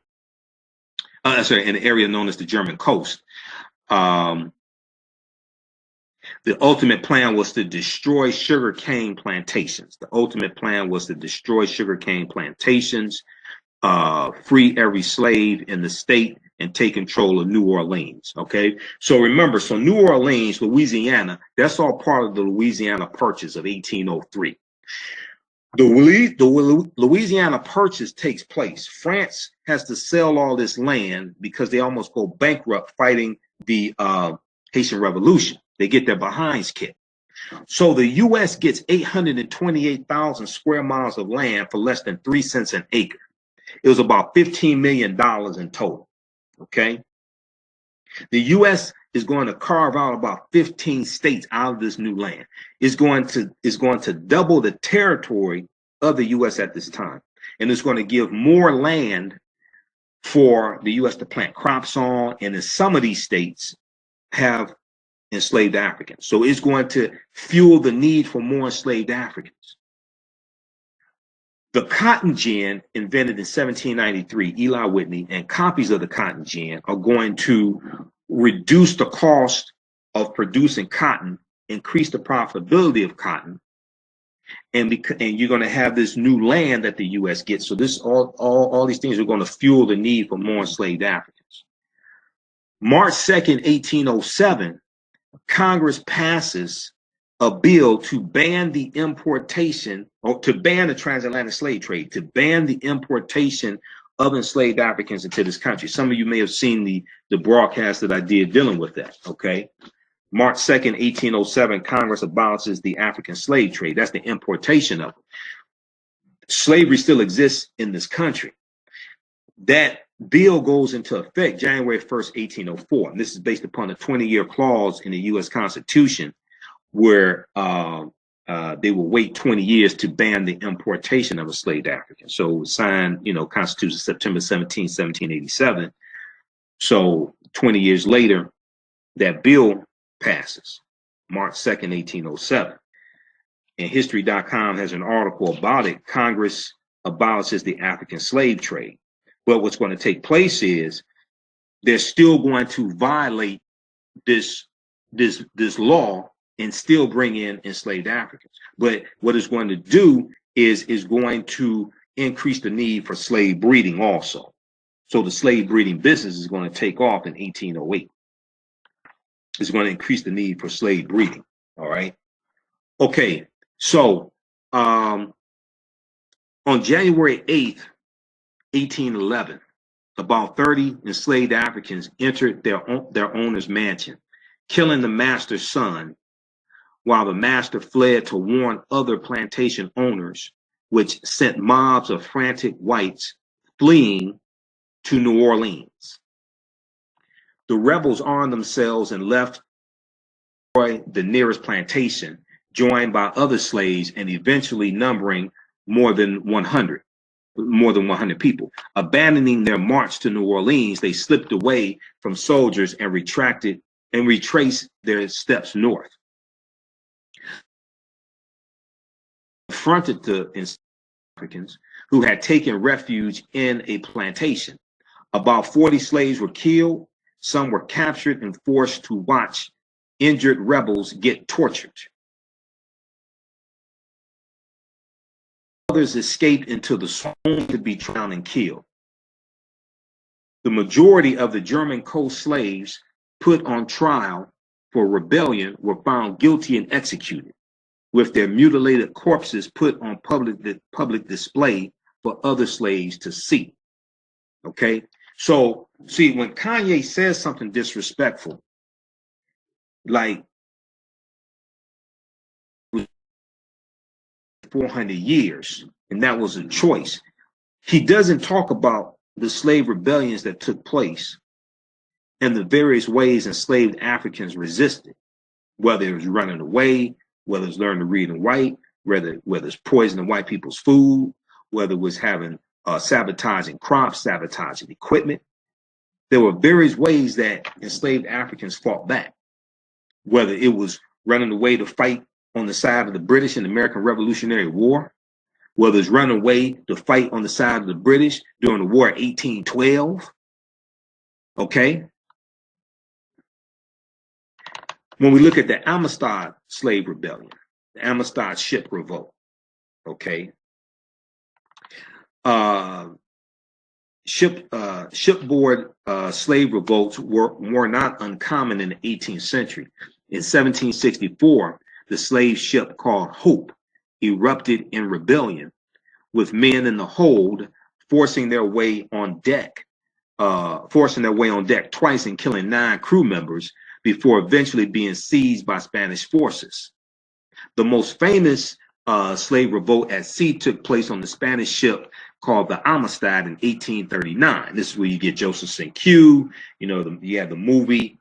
A: In an area known as the German Coast. The ultimate plan was to destroy sugarcane plantations. Free every slave in the state, and take control of New Orleans, okay? So remember, New Orleans, Louisiana, that's all part of the Louisiana Purchase of 1803. The Louisiana Purchase takes place. France has to sell all this land because they almost go bankrupt fighting the Haitian Revolution. They get their behinds kicked. So the U.S. gets 828,000 square miles of land for less than 3 cents an acre. It was about $15 million in total. Okay. The U.S. is going to carve out about 15 states out of this new land. It's going to double the territory of the U.S. at this time. And it's going to give more land for the U.S. to plant crops on. And in some of these states have enslaved Africans. So it's going to fuel the need for more enslaved Africans. The cotton gin, invented in 1793, Eli Whitney, and copies of the cotton gin are going to reduce the cost of producing cotton, increase the profitability of cotton, and you're going to have this new land that the U.S. gets. So this all these things are going to fuel the need for more enslaved Africans. March 2nd, 1807, Congress passes a bill to ban the importation, or to ban the transatlantic slave trade, to ban the importation of enslaved Africans into this country. Some of you may have seen the broadcast that I did dealing with that, okay? March 2nd, 1807, Congress abolishes the African slave trade. That's the importation of it. Slavery still exists in this country. That bill goes into effect January 1st, 1804. And this is based upon a 20-year clause in the U.S. Constitution where they will wait 20 years to ban the importation of enslaved Africans. So it was signed, Constitution September 17, 1787. So 20 years later, that bill passes, March 2nd, 1807. And History.com has an article about it. Congress abolishes the African slave trade. But what's going to take place is they're still going to violate this law and still bring in enslaved Africans. But what it's going to do is going to increase the need for slave breeding also. So the slave breeding business is going to take off in 1808. It's going to increase the need for slave breeding. All right. Okay. So on January 8th, 1811, about 30 enslaved Africans entered their owner's mansion, killing the master's son, while the master fled to warn other plantation owners, which sent mobs of frantic whites fleeing to New Orleans. The rebels armed themselves and left the nearest plantation, joined by other slaves, and eventually numbering more than 100 people. Abandoning their march to New Orleans, they slipped away from soldiers and retraced their steps north. Confronted the Africans who had taken refuge in a plantation. About 40 slaves were killed. Some were captured and forced to watch injured rebels get tortured. Others escaped into the swamp to be drowned and killed. The majority of the German coast slaves put on trial for rebellion were found guilty and executed, with their mutilated corpses put on public display for other slaves to see. Okay? So, see, when Kanye says something disrespectful, like 400 years, and that was a choice, he doesn't talk about the slave rebellions that took place and the various ways enslaved Africans resisted, whether it was running away, whether it's learning to read and write, whether it's poisoning white people's food, whether it was having sabotaging crops, sabotaging equipment. There were various ways that enslaved Africans fought back, whether it was running away to fight on the side of the British in the American Revolutionary War, whether it's running away to fight on the side of the British during the War of 1812. Okay? When we look at the Amistad slave rebellion, the Amistad ship revolt, okay? Shipboard slave revolts were not uncommon in the 18th century. In 1764, the slave ship called Hope erupted in rebellion, with men in the hold forcing their way on deck twice and killing 9 crew members before eventually being seized by Spanish forces. The most famous slave revolt at sea took place on the Spanish ship called the Amistad in 1839. This is where you get Joseph St. Q. You have the movie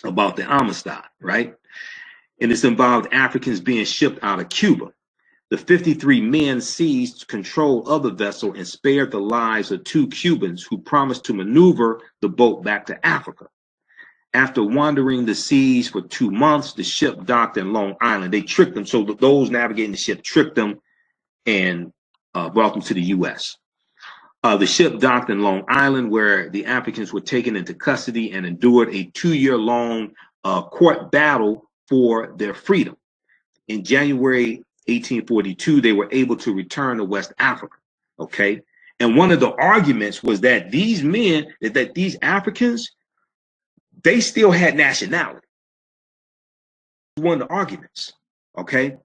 A: about the Amistad, right? And this involved Africans being shipped out of Cuba. The 53 men seized control of the vessel and spared the lives of 2 Cubans who promised to maneuver the boat back to Africa. After wandering the seas for 2 months, the ship docked in Long Island. They tricked them. So those navigating the ship tricked them and brought them to the U.S. The ship docked in Long Island, where the Africans were taken into custody and endured a 2-year-long court battle for their freedom. In January 1842, they were able to return to West Africa. Okay. And one of the arguments was that these men, that these Africans, they still had nationality. One of the arguments. Okay.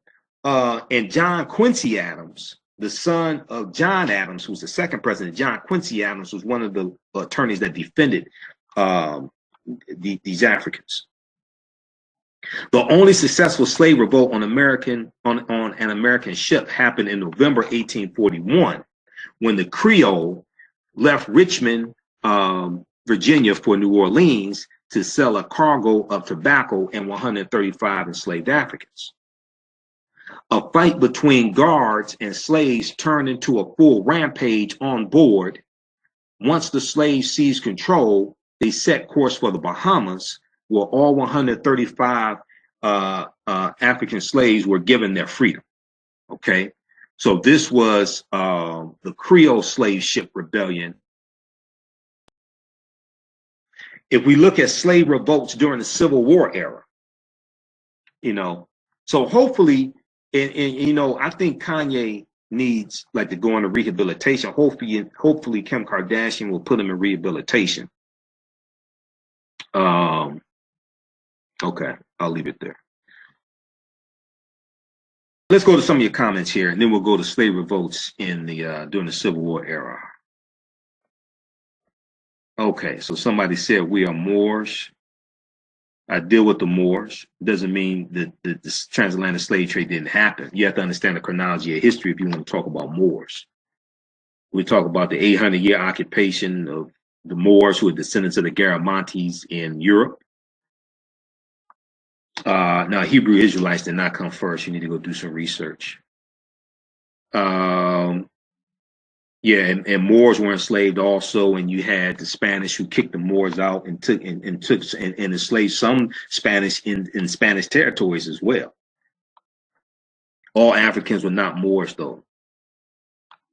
A: And John Quincy Adams, the son of John Adams, who was the second president, John Quincy Adams was one of the attorneys that defended these Africans. The only successful slave revolt on an American ship happened in November 1841, when the Creole left Richmond, Virginia, for New Orleans to sell a cargo of tobacco and 135 enslaved Africans. A fight between guards and slaves turned into a full rampage on board. Once the slaves seized control, they set course for the Bahamas, where all 135 African slaves were given their freedom. Okay, so this was the Creole slave ship rebellion. If we look at slave revolts during the Civil War era, so hopefully, and I think Kanye needs to go into rehabilitation. Hopefully Kim Kardashian will put him in rehabilitation. Okay, I'll leave it there. Let's go to some of your comments here, and then we'll go to slave revolts in the during the Civil War era. Okay, so somebody said we are Moors. I deal with the Moors. Doesn't mean that the transatlantic slave trade didn't happen. You have to understand the chronology of history if you want to talk about Moors. We talk about the 800-year occupation of the Moors, who are descendants of the Garamantes in Europe. Now, Hebrew Israelites did not come first. You need to go do some research. Yeah, and Moors were enslaved also, and you had the Spanish who kicked the Moors out and enslaved some Spanish in Spanish territories as well. All Africans were not Moors, though.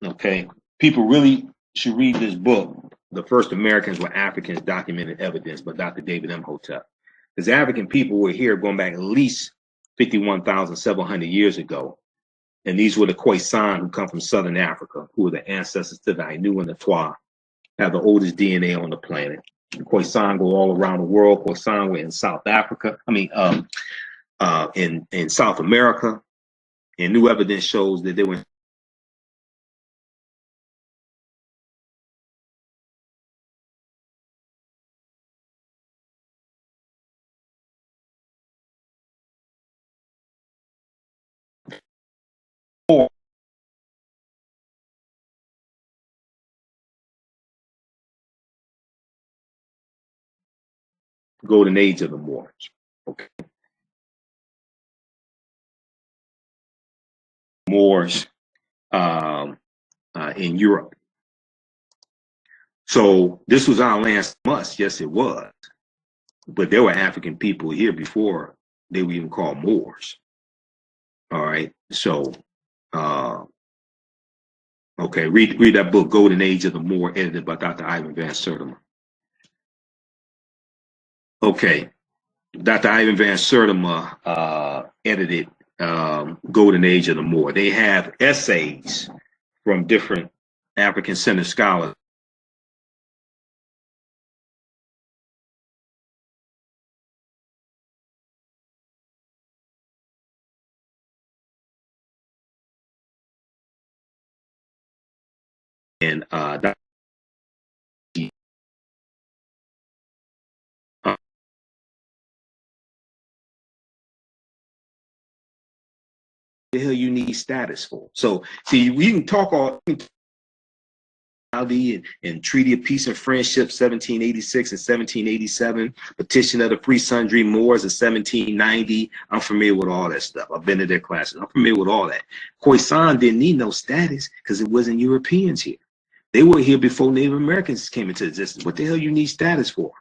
A: Okay, people really should read this book. The First Americans Were Africans: Documented Evidence by Dr. David Imhotep. Because African people were here going back at least 51,700 years ago. And these were the Khoisan, who come from Southern Africa, who are the ancestors to the Ainu and the Twa, have the oldest DNA on the planet. The Khoisan go all around the world. Khoisan were in South Africa, in South America. And new evidence shows that they were golden age of the Moors. Okay. Moors in Europe. So this was our land must. Yes, it was. But there were African people here before they were even called Moors. All right. So, okay, read that book, Golden Age of the Moor, edited by Dr. Ivan Van Sertima. Okay. Dr. Ivan Van Sertima edited Golden Age of the Moor. They have essays from different African-centered scholars. And the hell you need status for? So see, we can talk all and Treaty of Peace and Friendship 1786 and 1787, Petition of the Free Sundry Moors of 1790. I'm familiar with all that stuff. I've been to their classes. I'm familiar with all that. Khoisan didn't need no status because it wasn't Europeans here. They were here before Native Americans came into existence. What the hell you need status for?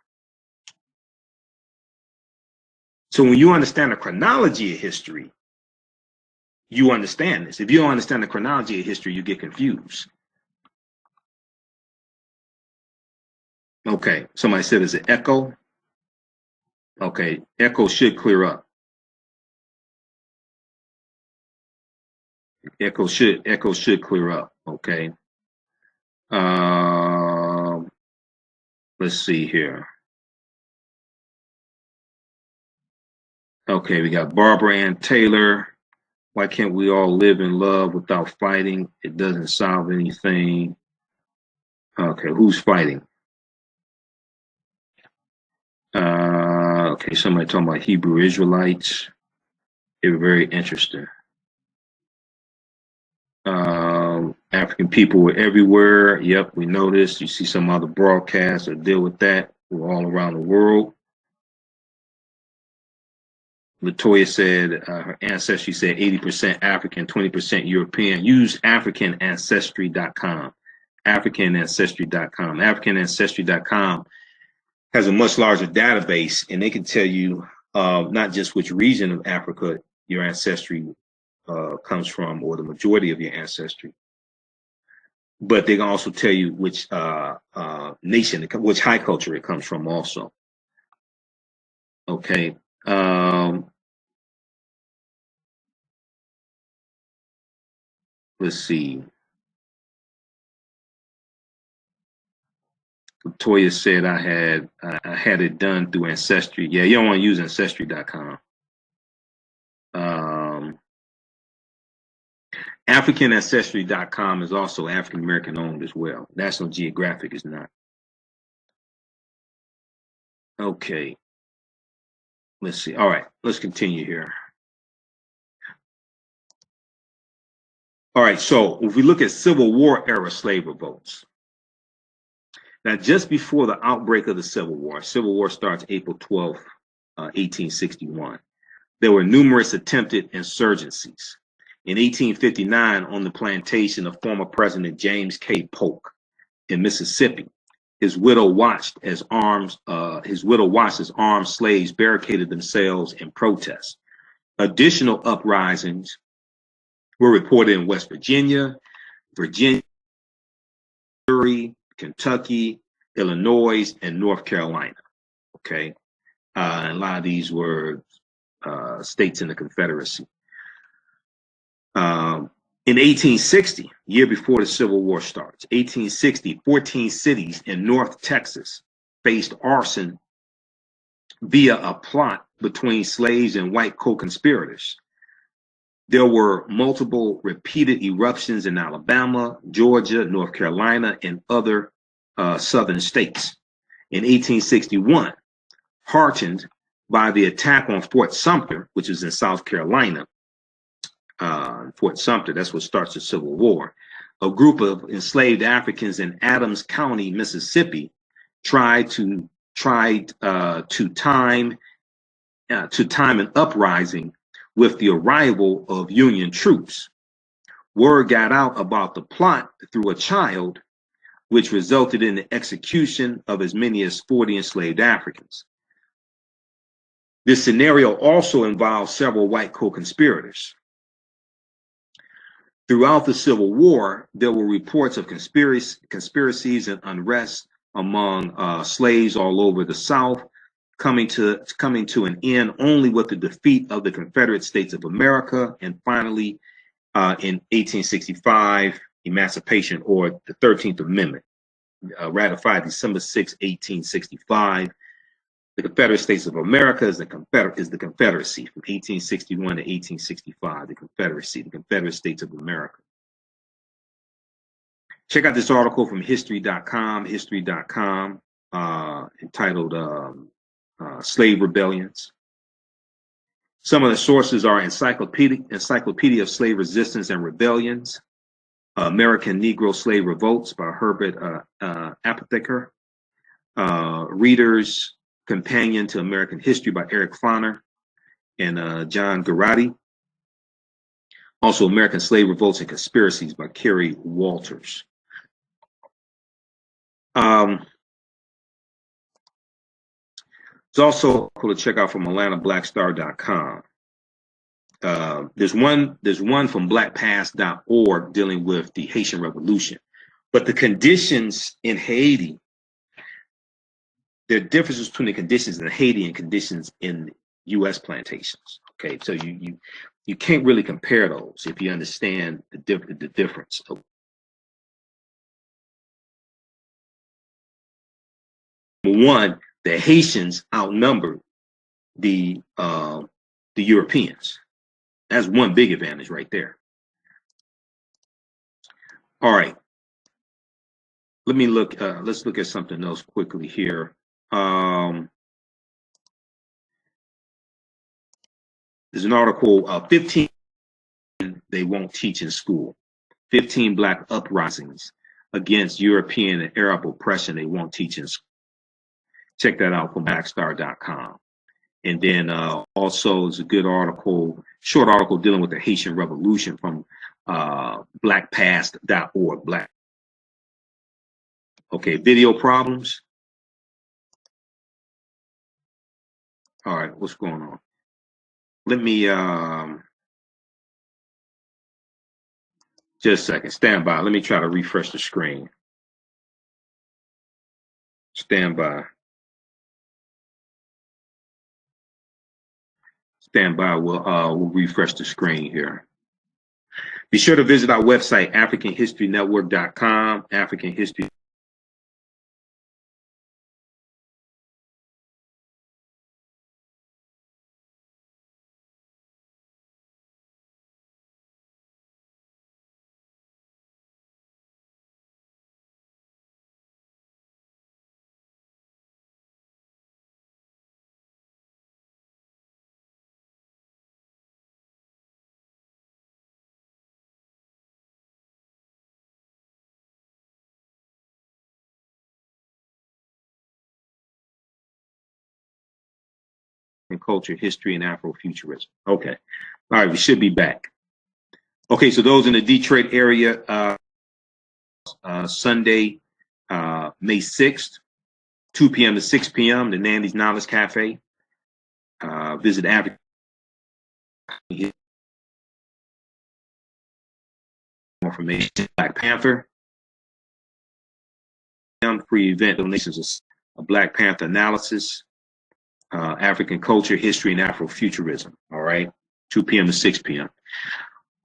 A: So when you understand the chronology of history, you understand this. If you don't understand the chronology of history, you get confused. Okay, somebody said it's an echo. Okay, echo should clear up. Echo should clear up. Okay. Let's see here. Okay, we got Barbara Ann Taylor. Why can't we all live in love without fighting? It doesn't solve anything. Okay, who's fighting? Okay, somebody talking about Hebrew Israelites. They were very interesting. African people were everywhere. Yep, we noticed. You see some other broadcasts that deal with that. We're all around the world. Latoya said her ancestry said 80% African, 20% European. Use AfricanAncestry.com. AfricanAncestry.com. AfricanAncestry.com has a much larger database, and they can tell you not just which region of Africa your ancestry comes from, or the majority of your ancestry, but they can also tell you which nation, which high culture it comes from also. Okay. Let's see. Toya said I had it done through Ancestry. Yeah, you don't want to use Ancestry.com. AfricanAncestry.com is also African American owned as well. National Geographic is not. Okay. Let's see. All right, let's continue here. All right, so if we look at Civil War era slave revolts, now just before the outbreak of the Civil War starts April 12th, 1861, there were numerous attempted insurgencies. In 1859, on the plantation of former President James K. Polk in Mississippi, his widow watched as armed slaves barricaded themselves in protest. Additional uprisings were reported in West Virginia, Missouri, Kentucky, Illinois, and North Carolina. Okay, and a lot of these were states in the Confederacy. In 1860, year before the Civil War starts, 1860, 14 cities in North Texas faced arson via a plot between slaves and white co-conspirators. There were multiple repeated eruptions in Alabama, Georgia, North Carolina, and other southern states. In 1861, heartened by the attack on Fort Sumter, which is in South Carolina, Fort Sumter, that's what starts the Civil War, a group of enslaved Africans in Adams County, Mississippi, tried to time an uprising with the arrival of Union troops. Word got out about the plot through a child, which resulted in the execution of as many as 40 enslaved Africans. This scenario also involved several white co-conspirators. Throughout the Civil War, there were reports of conspiracies and unrest among slaves all over the South, coming to an end only with the defeat of the Confederate States of America, and finally, in 1865, emancipation, or the 13th Amendment, ratified December 6, 1865. The Confederate States of America is the Confederacy from 1861 to 1865. The Confederate States of America. Check out this article from history.com, entitled Slave Rebellions. Some of the sources are Encyclopedia of Slave Resistance and Rebellions, American Negro Slave Revolts by Herbert Apotheker, Reader's Companion to American History by Eric Foner and John Garratti. Also, American Slave Revolts and Conspiracies by Kerry Walters. It's also cool to check out from AtlantaBlackStar.com. There's one from BlackPast.org dealing with the Haitian Revolution, but the conditions in Haiti, there are differences between the conditions in Haiti and conditions in U.S. plantations. Okay, so you can't really compare those if you understand the difference. One, the Haitians outnumbered the Europeans. That's one big advantage right there. All right. Let me look. Let's look at something else quickly here. There's an article, 15 they won't teach in school. 15 Black uprisings against European and Arab oppression they won't teach in school. Check that out from Blackstar.com. And then also is a good article, short article dealing with the Haitian Revolution from blackpast.org. Black. Okay, video problems. All right, what's going on? Let me just a second. Stand by. Let me try to refresh the screen. Stand by. Stand by. We'll refresh the screen here. Be sure to visit our website, AfricanHistoryNetwork.com. African History. And culture, history, and Afrofuturism. Okay. All right, we should be back. Okay, so those in the Detroit area, Sunday, May 6th, 2 p.m. to 6 p.m., the Nandy's Knowledge Cafe. Visit African information. Black Panther. Free event donations of Black Panther analysis. African culture, history, and Afrofuturism. All right, 2 p.m. to 6 p.m.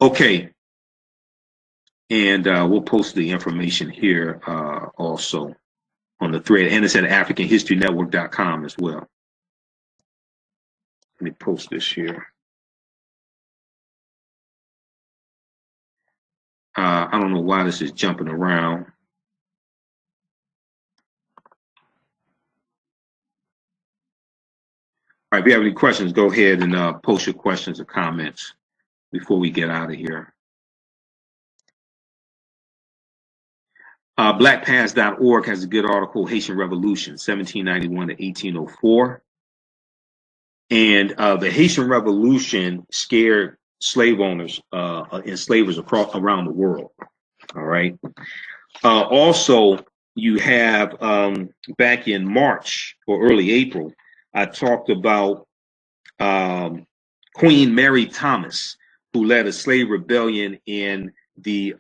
A: Okay, and we'll post the information here also on the thread, and it's at AfricanHistoryNetwork.com as well. Let me post this here. I don't know why this is jumping around. All right, if you have any questions, go ahead and post your questions or comments before we get out of here. Blackpast.org has a good article, Haitian Revolution, 1791 to 1804. And the Haitian Revolution scared slave owners, enslavers around the world. All right. Also, you have back in March or early April, I talked about Queen Mary Thomas, who led a slave rebellion in the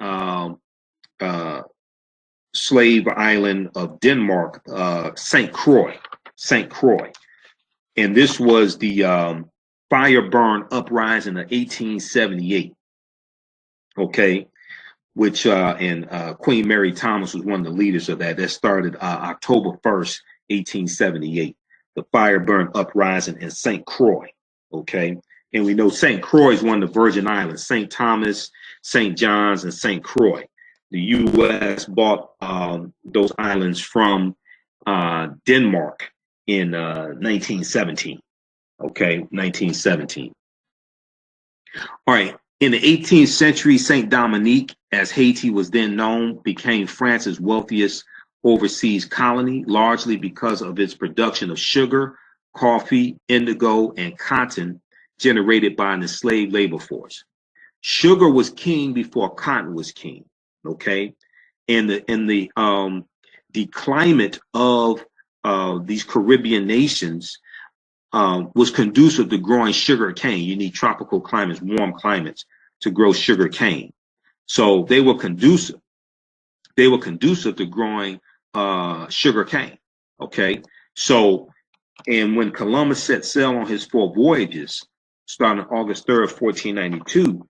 A: slave island of Denmark, St. Croix. And this was the fire burn uprising of 1878. Okay, which and Queen Mary Thomas was one of the leaders of that. That started October 1st, 1878. The fire burn uprising in St. Croix. Okay, and we know St. Croix is one of the Virgin Islands: St. Thomas, St. John's, and St. Croix. The U.S. bought those islands from Denmark in 1917. Okay, 1917. All right. In the 18th century, Saint Dominique, as Haiti was then known, became France's wealthiest overseas colony, largely because of its production of sugar, coffee, indigo, and cotton generated by an enslaved labor force. Sugar was king before cotton was king. Okay, and the climate of these Caribbean nations was conducive to growing sugar cane. You need tropical climates, warm climates to grow sugar cane. So they were conducive. They were conducive to growing sugar cane. Okay. So, and when Columbus set sail on his 4 voyages, starting August 3rd, 1492,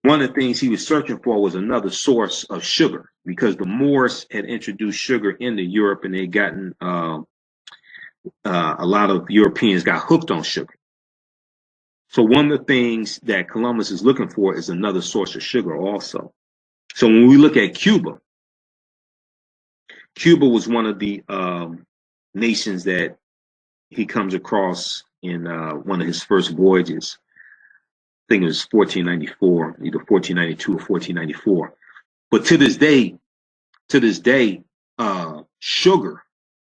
A: one of the things he was searching for was another source of sugar, because the Moors had introduced sugar into Europe, and they'd gotten a lot of Europeans got hooked on sugar. So one of the things that Columbus is looking for is another source of sugar also. So when we look at Cuba, Cuba was one of the nations that he comes across in one of his first voyages. I think it was 1494, either 1492 or 1494. But to this day, sugar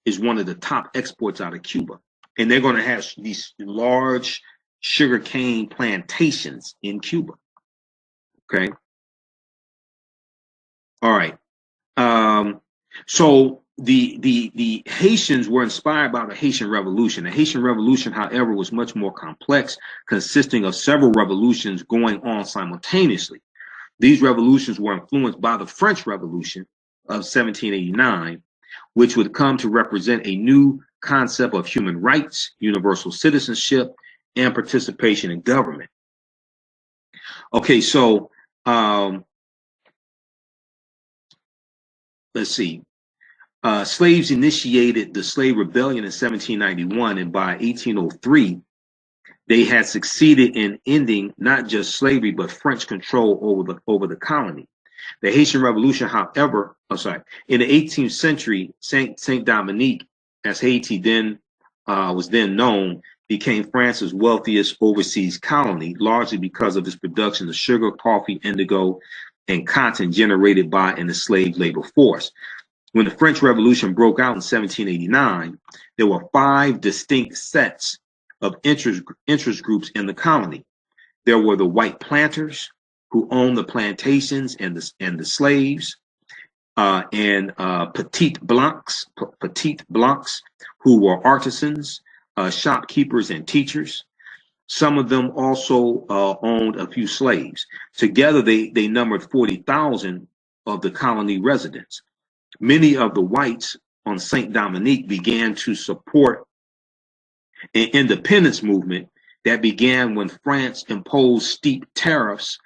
A: is one of the top exports out of Cuba. And they're going to have these large sugarcane plantations in Cuba. Okay. All right. So the Haitians were inspired by the Haitian Revolution. The Haitian Revolution, however, was much more complex, consisting of several revolutions going on simultaneously. These revolutions were influenced by the French Revolution of 1789, which would come to represent a new concept of human rights, universal citizenship, and participation in government. Okay, so let's see. Slaves initiated the slave rebellion in 1791, and by 1803, they had succeeded in ending not just slavery, but French control over the colony. The Haitian Revolution, however, in the 18th century, Saint Dominique, as Haiti then was then known, became France's wealthiest overseas colony, largely because of its production of sugar, coffee, indigo, and cotton generated by an enslaved labor force. When the French Revolution broke out in 1789, there were 5 distinct sets of interest groups in the colony. There were the white planters, who owned the plantations and the slaves, and petite blancs, who were artisans, shopkeepers, and teachers. Some of them also owned a few slaves. Together, they numbered 40,000 of the colony residents. Many of the whites on Saint Dominique began to support an independence movement that began when France imposed steep tariffs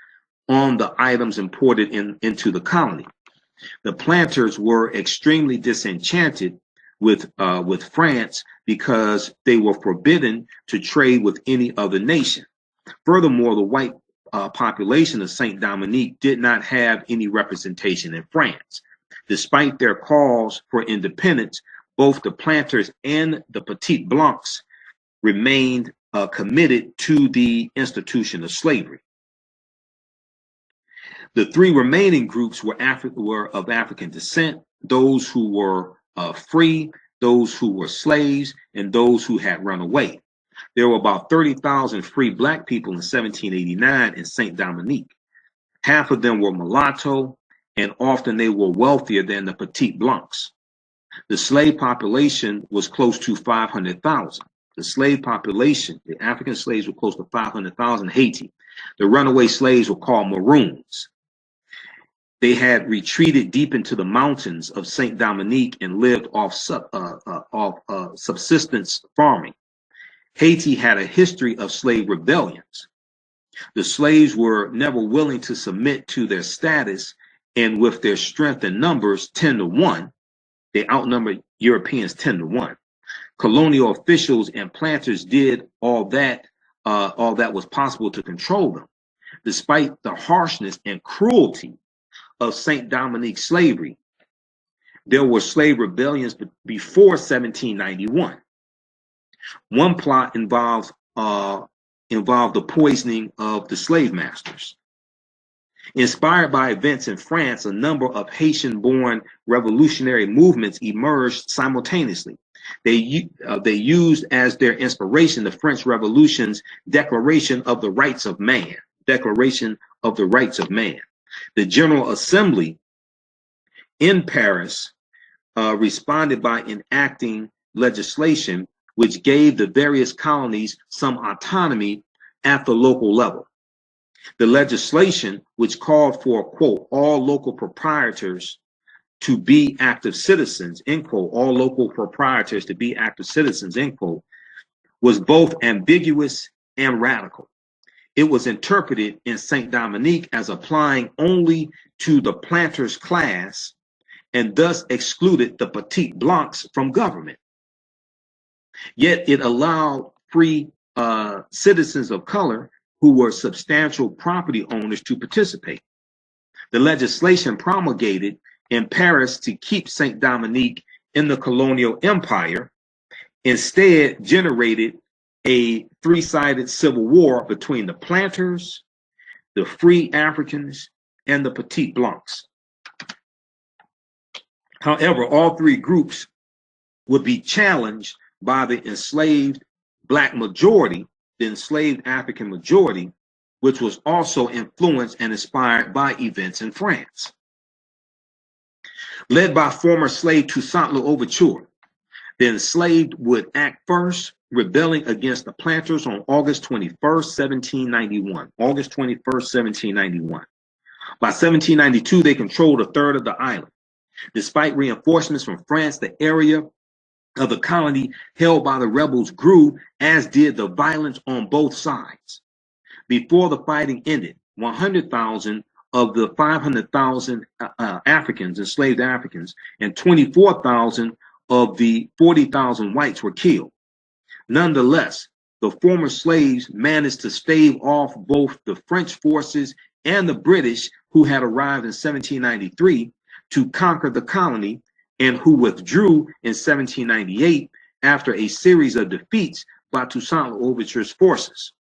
A: on the items imported into the colony. The planters were extremely disenchanted with France because they were forbidden to trade with any other nation. Furthermore, the white population of Saint Dominique did not have any representation in France. Despite their calls for independence, both the planters and the petite blancs remained committed to the institution of slavery. The 3 remaining groups were of African descent: those who were free, those who were slaves, and those who had run away. There were about 30,000 free Black people in 1789 in Saint Dominique. Half of them were mulatto, and often they were wealthier than the petite blancs. The slave population was close to 500,000. The slave population, the African slaves, were close to 500,000 in Haiti. The runaway slaves were called Maroons. They had retreated deep into the mountains of Saint Dominique and lived off subsistence farming. Haiti had a history of slave rebellions. The slaves were never willing to submit to their status, and with their strength in numbers 10-1, they outnumbered Europeans 10-1. Colonial officials and planters did all that was possible to control them. Despite the harshness and cruelty of Saint Dominique slavery, there were slave rebellions before 1791. One plot involved the poisoning of the slave masters. Inspired by events in France, a number of Haitian-born revolutionary movements emerged simultaneously. They used as their inspiration the French Revolution's Declaration of the Rights of Man. Declaration of the Rights of Man. The General Assembly in Paris responded by enacting legislation which gave the various colonies some autonomy at the local level. The legislation, which called for, quote, all local proprietors to be active citizens, end quote, all local proprietors to be active citizens, end quote, was both ambiguous and radical. It was interpreted in Saint Dominique as applying only to the planters class and thus excluded the petit blancs from government. Yet it allowed free citizens of color who were substantial property owners to participate. The legislation promulgated in Paris to keep Saint Dominique in the colonial empire instead generated a three-sided civil war between the planters, the free Africans, and the petit blancs. However, all three groups would be challenged by the enslaved Black majority, the enslaved African majority, which was also influenced and inspired by events in France. Led by former slave Toussaint Louverture, the enslaved would act first, rebelling against the planters on August 21st, 1791. August 21st, 1791. By 1792, they controlled a third of the island. Despite reinforcements from France, the area of the colony held by the rebels grew, as did the violence on both sides. Before the fighting ended, 100,000 of the 500,000 Africans, enslaved Africans, and 24,000 of the 40,000 whites were killed. Nonetheless, the former slaves managed to stave off both the French forces and the British, who had arrived in 1793 to conquer the colony and who withdrew in 1798 after a series of defeats by Toussaint Louverture's forces.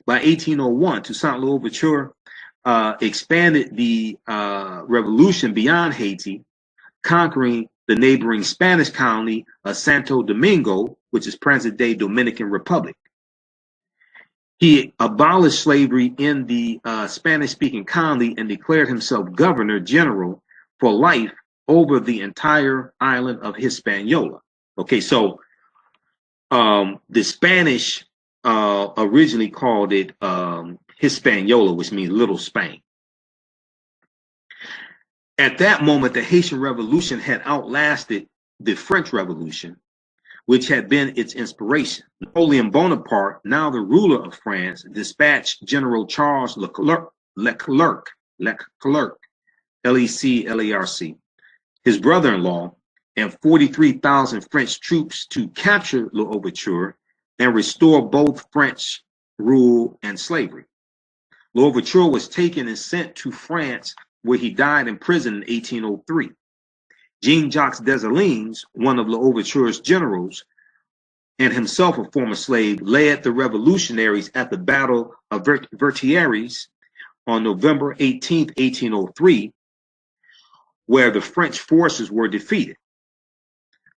A: By 1801, Toussaint Louverture expanded the revolution beyond Haiti, conquering the neighboring Spanish colony of Santo Domingo, which is present-day Dominican Republic. He abolished slavery in the Spanish-speaking colony and declared himself governor general for life over the entire island of Hispaniola. Okay, so the Spanish originally called it Hispaniola, which means Little Spain. At that moment, the Haitian Revolution had outlasted the French Revolution, which had been its inspiration. Napoleon Bonaparte, now the ruler of France, dispatched General Charles Leclerc, Leclerc, his brother-in-law, and 43,000 French troops to capture Louverture and restore both French rule and slavery. Louverture was taken and sent to France, where he died in prison in 1803. Jean-Jacques Dessalines, one of Louverture's generals, and himself a former slave, led the revolutionaries at the Battle of Vertières on November 18, 1803, where the French forces were defeated.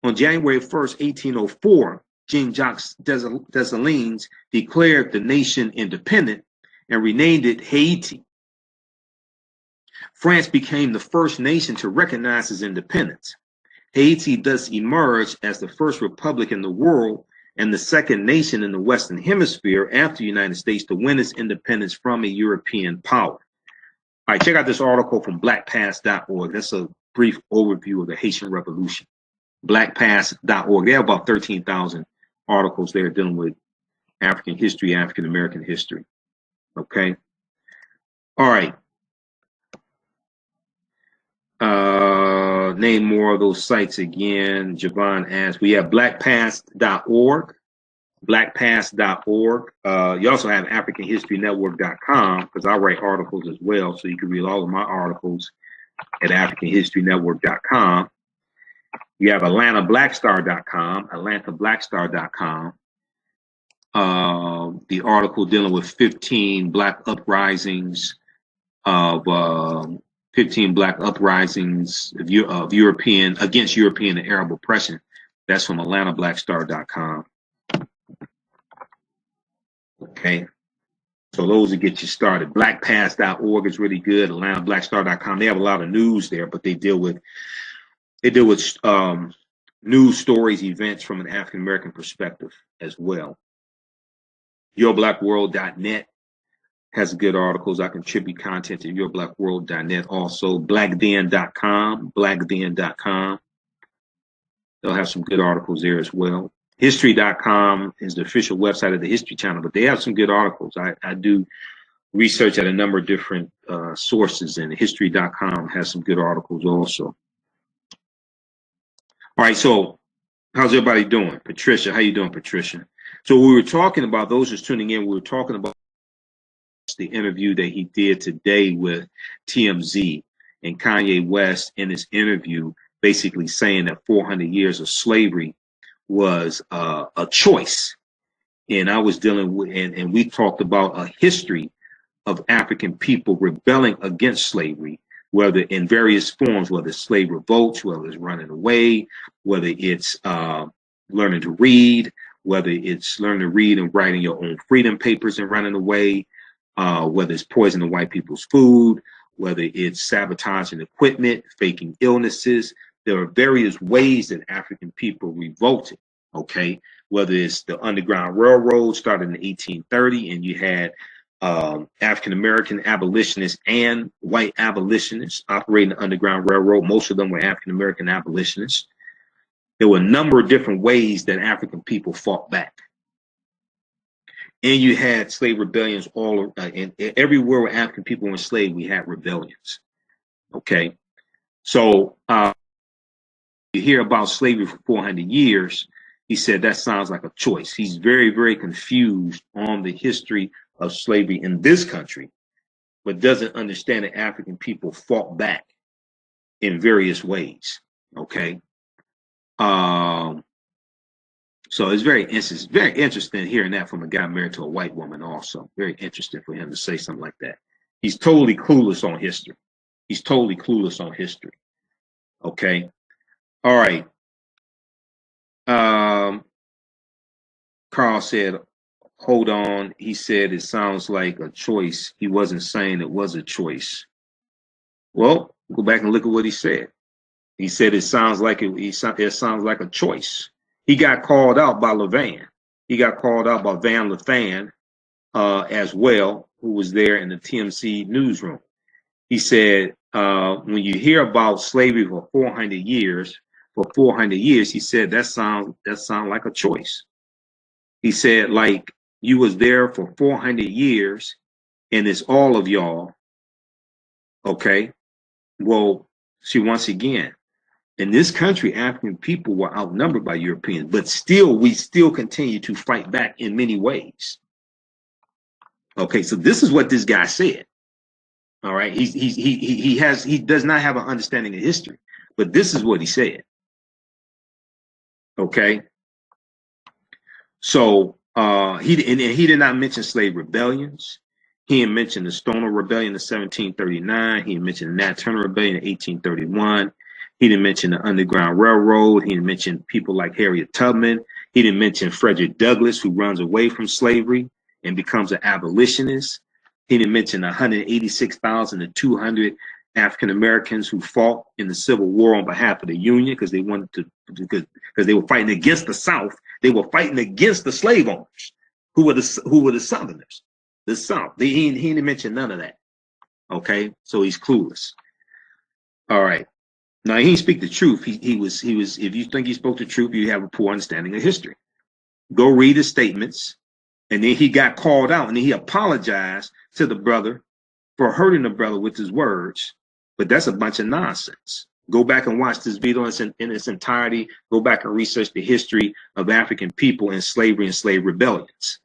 A: On January 1st, 1804, Jean-Jacques Dessalines declared the nation independent and renamed it Haiti. France became the first nation to recognize its independence. Haiti thus emerged as the first republic in the world and the second nation in the Western Hemisphere after the United States to win its independence from a European power. All right, check out this article from blackpast.org. That's a brief overview of the Haitian Revolution. Blackpast.org. They have about 13,000 articles there dealing with African history, African American history. Okay. All right. Name more of those sites again. Javon asked. We have blackpast.org. Blackpast.org. You also have AfricanHistoryNetwork.com, because I write articles as well, so you can read all of my articles at AfricanHistoryNetwork.com. You have AtlantaBlackStar.com, AtlantaBlackStar.com. The article dealing with 15 black uprisings of 15 black uprisings of European against European and Arab oppression. That's from AtlantaBlackStar.com. Okay, so those will get you started. Blackpast.org is really good. AtlantaBlackStar.com. They have a lot of news there, but they deal with news stories, events from an African American perspective as well. YourBlackWorld.net has good articles. I contribute content to YourBlackWorld.net also. BlackThen.com. They'll have some good articles there as well. History.com is the official website of the History Channel, but they have some good articles. I do research at a number of different sources, and History.com has some good articles also. All right, so how's everybody doing? Patricia, how you doing, Patricia? So we were talking about, those who's tuning in, we were talking about the interview that he did today with TMZ, and Kanye West in his interview basically saying that 400 years of slavery was a choice. And I was dealing with, and we talked about a history of African people rebelling against slavery, whether in various forms, whether it's slave revolts, whether it's running away, whether it's learning to read, whether it's learning to read and writing your own freedom papers and running away, whether it's poisoning white people's food, whether it's sabotaging equipment, faking illnesses. There are various ways that African people revolted, okay? Whether it's the Underground Railroad started in 1830, and you had African-American abolitionists and white abolitionists operating the Underground Railroad. Most of them were African-American abolitionists. There were a number of different ways that African people fought back. And you had slave rebellions all, and everywhere where African people were enslaved, we had rebellions, okay? So you hear about slavery for 400 years, he said that sounds like a choice. He's very, very confused on the history of slavery in this country, but doesn't understand that African people fought back in various ways, okay? So it's very interesting hearing that from a guy married to a white woman also. Very interesting for him to say something like that. He's totally clueless on history. He's totally clueless on history, okay? All right. Carl said, hold on. He said it sounds like a choice. He wasn't saying it was a choice. Well, go back and look at what he said. He said it sounds like it sounds like a choice. He got called out by Levan. He got called out by Van Lathan as well, who was there in the TMC newsroom. He said, when you hear about slavery for 400 years, he said that sound like a choice. He said, like, you was there for 400 years and it's all of y'all. Okay. Well, see, once again, in this country, African people were outnumbered by Europeans, but still, we still continue to fight back in many ways. Okay. So this is what this guy said. All right. He does not have an understanding of history, but this is what he said. Okay. So he did not mention slave rebellions. He had mentioned the Stono Rebellion in 1739. He had mentioned the Nat Turner Rebellion in 1831. He didn't mention the Underground Railroad. He didn't mention people like Harriet Tubman. He didn't mention Frederick Douglass, who runs away from slavery and becomes an abolitionist. He didn't mention 186,200 African Americans who fought in the Civil War on behalf of the Union because they wanted to, because they were fighting against the South. They were fighting against the slave owners, who were the Southerners, the South. He didn't mention none of that. Okay, so he's clueless. All right. Now he didn't speak the truth. He was. If you think he spoke the truth, you have a poor understanding of history. Go read his statements, and then he got called out, and then he apologized to the brother for hurting the brother with his words. But that's a bunch of nonsense. Go back and watch this video in its entirety. Go back and research the history of African people in slavery and slave rebellions.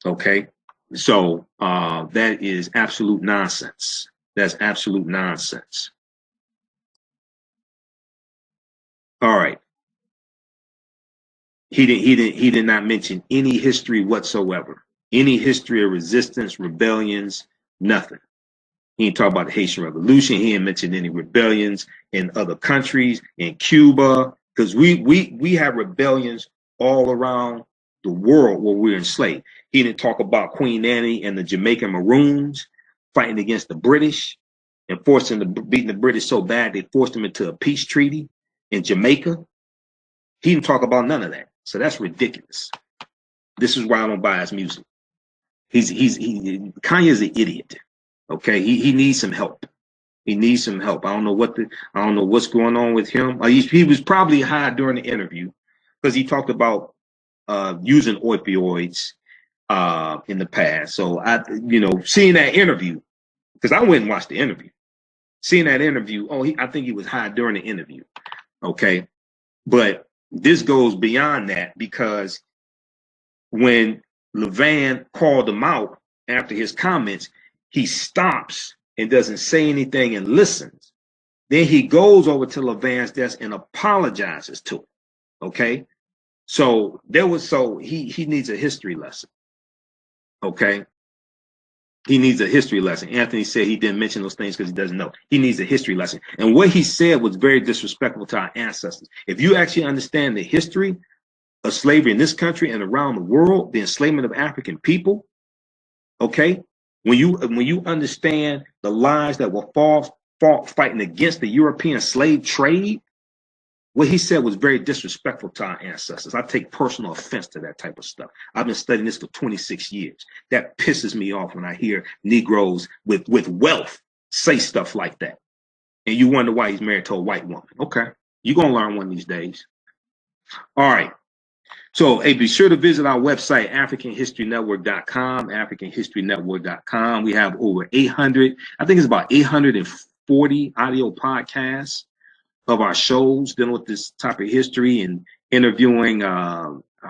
A: Okay, so that is absolute nonsense. That's absolute nonsense. All right. He did not mention any history whatsoever. Any history of resistance, rebellions, nothing. He didn't talk about the Haitian Revolution. He didn't mention any rebellions in other countries, in Cuba, because we have rebellions all around the world where we're enslaved. He didn't talk about Queen Anne and the Jamaican Maroons fighting against the British and beating the British so bad they forced them into a peace treaty in Jamaica. He didn't talk about none of that. So that's ridiculous. This is why I don't buy his music. Kanye is an idiot. Okay, he needs some help. He needs some help. I don't know what's going on with him. He was probably high during the interview because he talked about using opioids in the past. So seeing that interview, because I went and watched the interview. Seeing that interview, I think he was high during the interview. Okay, but this goes beyond that, because when Levan called him out after his comments, he stops and doesn't say anything and listens. Then he goes over to Levan's desk and apologizes to him. Okay, so he needs a history lesson. Okay, he needs a history lesson. Anthony said he didn't mention those things because he doesn't know. He needs a history lesson. And what he said was very disrespectful to our ancestors. If you actually understand the history of slavery in this country and around the world, the enslavement of African people, okay, when you understand the lives that were fought fighting against the European slave trade, what he said was very disrespectful to our ancestors. I take personal offense to that type of stuff. I've been studying this for 26 years. That pisses me off when I hear Negroes with wealth say stuff like that. And you wonder why he's married to a white woman. Okay, you're going to learn one of these days. All right. So, hey, be sure to visit our website, AfricanHistoryNetwork.com, AfricanHistoryNetwork.com. We have over 800, I think it's about 840 audio podcasts of our shows dealing with this type of history and interviewing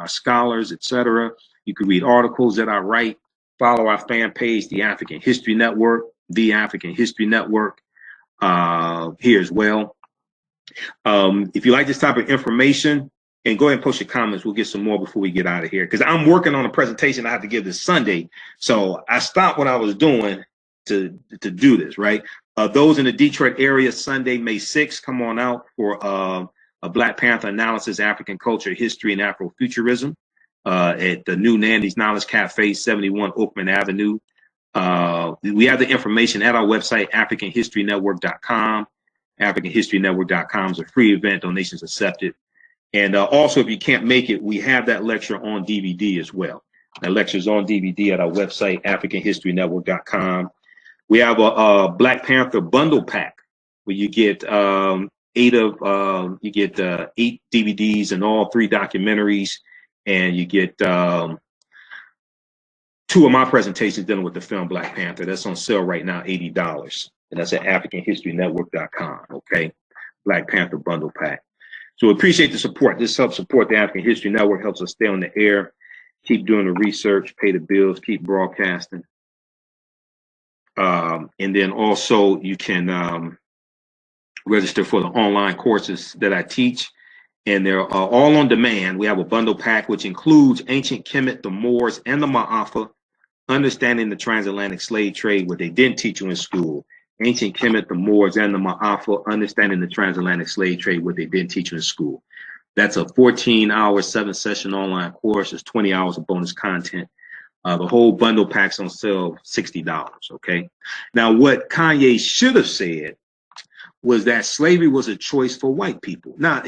A: scholars, etc. You can read articles that I write. Follow our fan page, the African History Network, the African History Network, here as well. If you like this type of information, and go ahead and post your comments. We'll get some more before we get out of here, because I'm working on a presentation I have to give this Sunday. So I stopped what I was doing to do this, right? Those in the Detroit area, Sunday, May 6th, come on out for a Black Panther analysis, African culture, history, and Afrofuturism at the new Nandy's Knowledge Cafe, 71 Oakman Avenue. We have the information at our website, AfricanHistoryNetwork.com. AfricanHistoryNetwork.com is a free event, donations accepted. And also, if you can't make it, we have that lecture on DVD as well. That lecture is on DVD at our website, AfricanHistoryNetwork.com. We have a Black Panther bundle pack where you get 8 DVDs and all 3 documentaries, and you get 2 of my presentations dealing with the film Black Panther. That's on sale right now, $80, and that's at AfricanHistoryNetwork.com. Okay, Black Panther bundle pack. So we appreciate the support. This helps support the African History Network, helps us stay on the air, keep doing the research, pay the bills, keep broadcasting. And then also you can register for the online courses that I teach, and they're all on demand. We have a bundle pack which includes Ancient Kemet, the Moors, and the Ma'afa, Understanding the Transatlantic Slave Trade, what they didn't teach you in school. Ancient Kemet, the Moors, and the Ma'afa, Understanding the Transatlantic Slave Trade, what they didn't teach you in school. That's a 14-hour, 7-session online course. It's 20 hours of bonus content. The whole bundle pack's on sale, $60, okay? Now, what Kanye should have said was that slavery was a choice for white people. Now,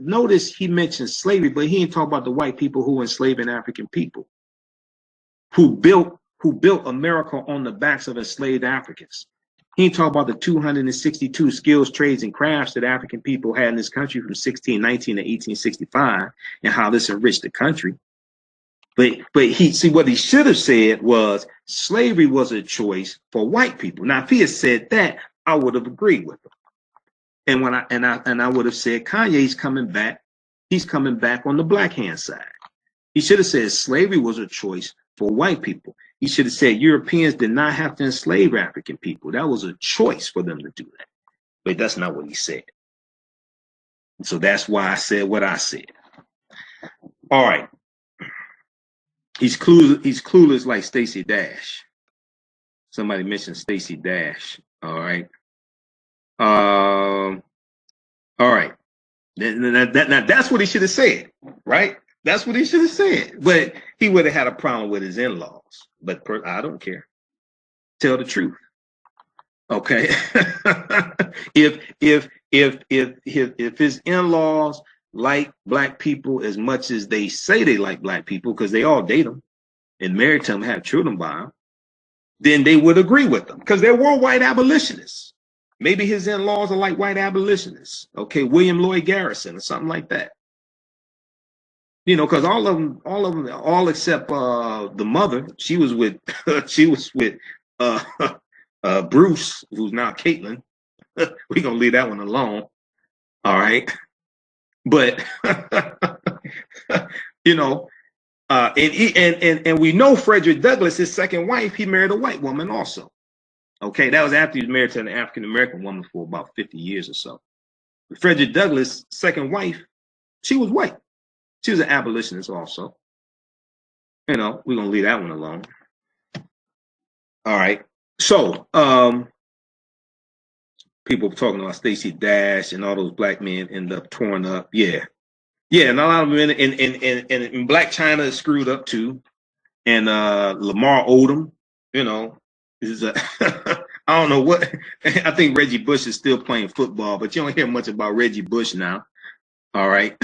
A: notice he mentioned slavery, but he didn't talk about the white people who were enslaving African people, who built America on the backs of enslaved Africans. He ain't talk about the 262 skills, trades, and crafts that African people had in this country from 1619 to 1865, and how this enriched the country. But what he should have said was slavery was a choice for white people. Now, if he had said that, I would have agreed with him. And I would have said Kanye's coming back. He's coming back on the black hand side. He should have said slavery was a choice for white people. He should have said Europeans did not have to enslave African people. That was a choice for them to do that. But that's not what he said. So that's why I said what I said. All right. He's clueless like Stacey Dash. Somebody mentioned Stacey Dash. All right. All right. Now that's what he should have said, right? That's what he should have said. But he would have had a problem with his in-laws. But I don't care. Tell the truth. Okay. if if his in-laws like black people as much as they say they like black people, because they all date them and married to them, have children by them, then they would agree with them, because there were white abolitionists. Maybe his in-laws are like white abolitionists. Okay, William Lloyd Garrison or something like that. You know, because all of them, all except the mother, she was with Bruce, who's now Caitlin. We're gonna leave that one alone. All right. But you know, and we know Frederick Douglass, his second wife, he married a white woman also. Okay, that was after he was married to an African American woman for about 50 years or so. Frederick Douglass' second wife, she was white. She was an abolitionist also. You know, we're gonna leave that one alone. All right. So people talking about Stacey Dash and all those black men end up torn up. Yeah. Yeah, and a lot of them in Black China is screwed up too. And Lamar Odom, you know, is a I don't know what. I think Reggie Bush is still playing football, but you don't hear much about Reggie Bush now. All right.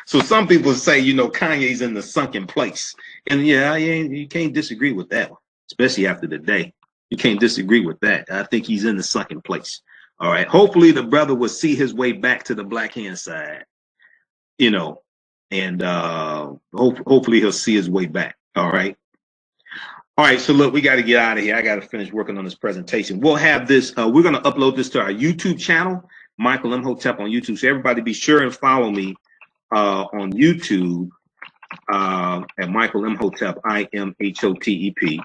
A: So some people say, you know, Kanye's in the sunken place. And yeah, you can't disagree with that one, especially after the day. You can't disagree with that. I think he's in the sunken place. All right. Hopefully the brother will see his way back to the black hand side, you know, and hopefully he'll see his way back. All right. All right. So look, we got to get out of here. I got to finish working on this presentation. We'll have this. We're going to upload this to our YouTube channel, Michael Imhotep on YouTube. So everybody be sure and follow me on YouTube at Michael Imhotep, IMHOTEP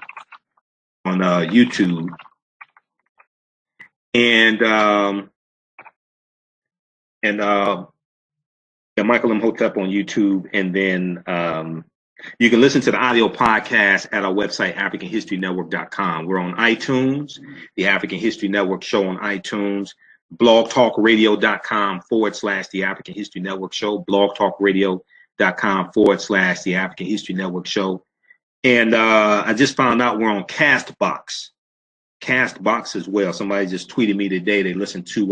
A: on YouTube. And Michael Imhotep on YouTube. And then you can listen to the audio podcast at our website, AfricanHistoryNetwork.com. We're on iTunes, the African History Network show on iTunes, blogtalkradio.com / the African History Network show, blogtalkradio.com / the African History Network show. And I just found out we're on Castbox as well. Somebody just tweeted me today. They listened to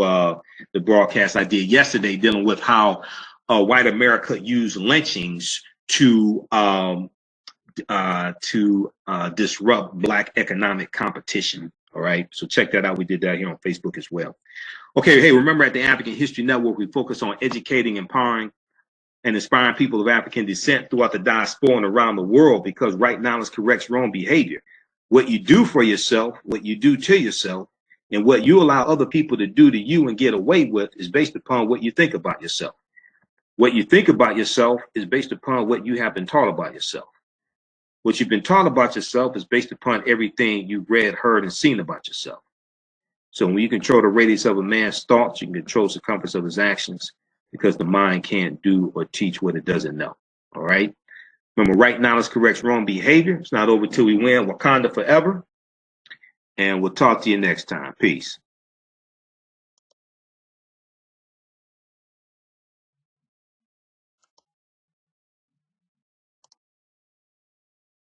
A: the broadcast I did yesterday dealing with how white America used lynchings to disrupt black economic competition. All right. So check that out. We did that here on Facebook as well. Okay. Hey, remember at the African History Network, we focus on educating, empowering, and inspiring people of African descent throughout the diaspora and around the world, because right knowledge corrects wrong behavior. What you do for yourself, what you do to yourself, and what you allow other people to do to you and get away with is based upon what you think about yourself. What you think about yourself is based upon what you have been taught about yourself. What you've been taught about yourself is based upon everything you've read, heard, and seen about yourself. So when you control the radius of a man's thoughts, you can control the circumference of his actions, because the mind can't do or teach what it doesn't know. All right. Remember, right knowledge corrects wrong behavior. It's not over till we win. Wakanda forever. And we'll talk to you next time. Peace.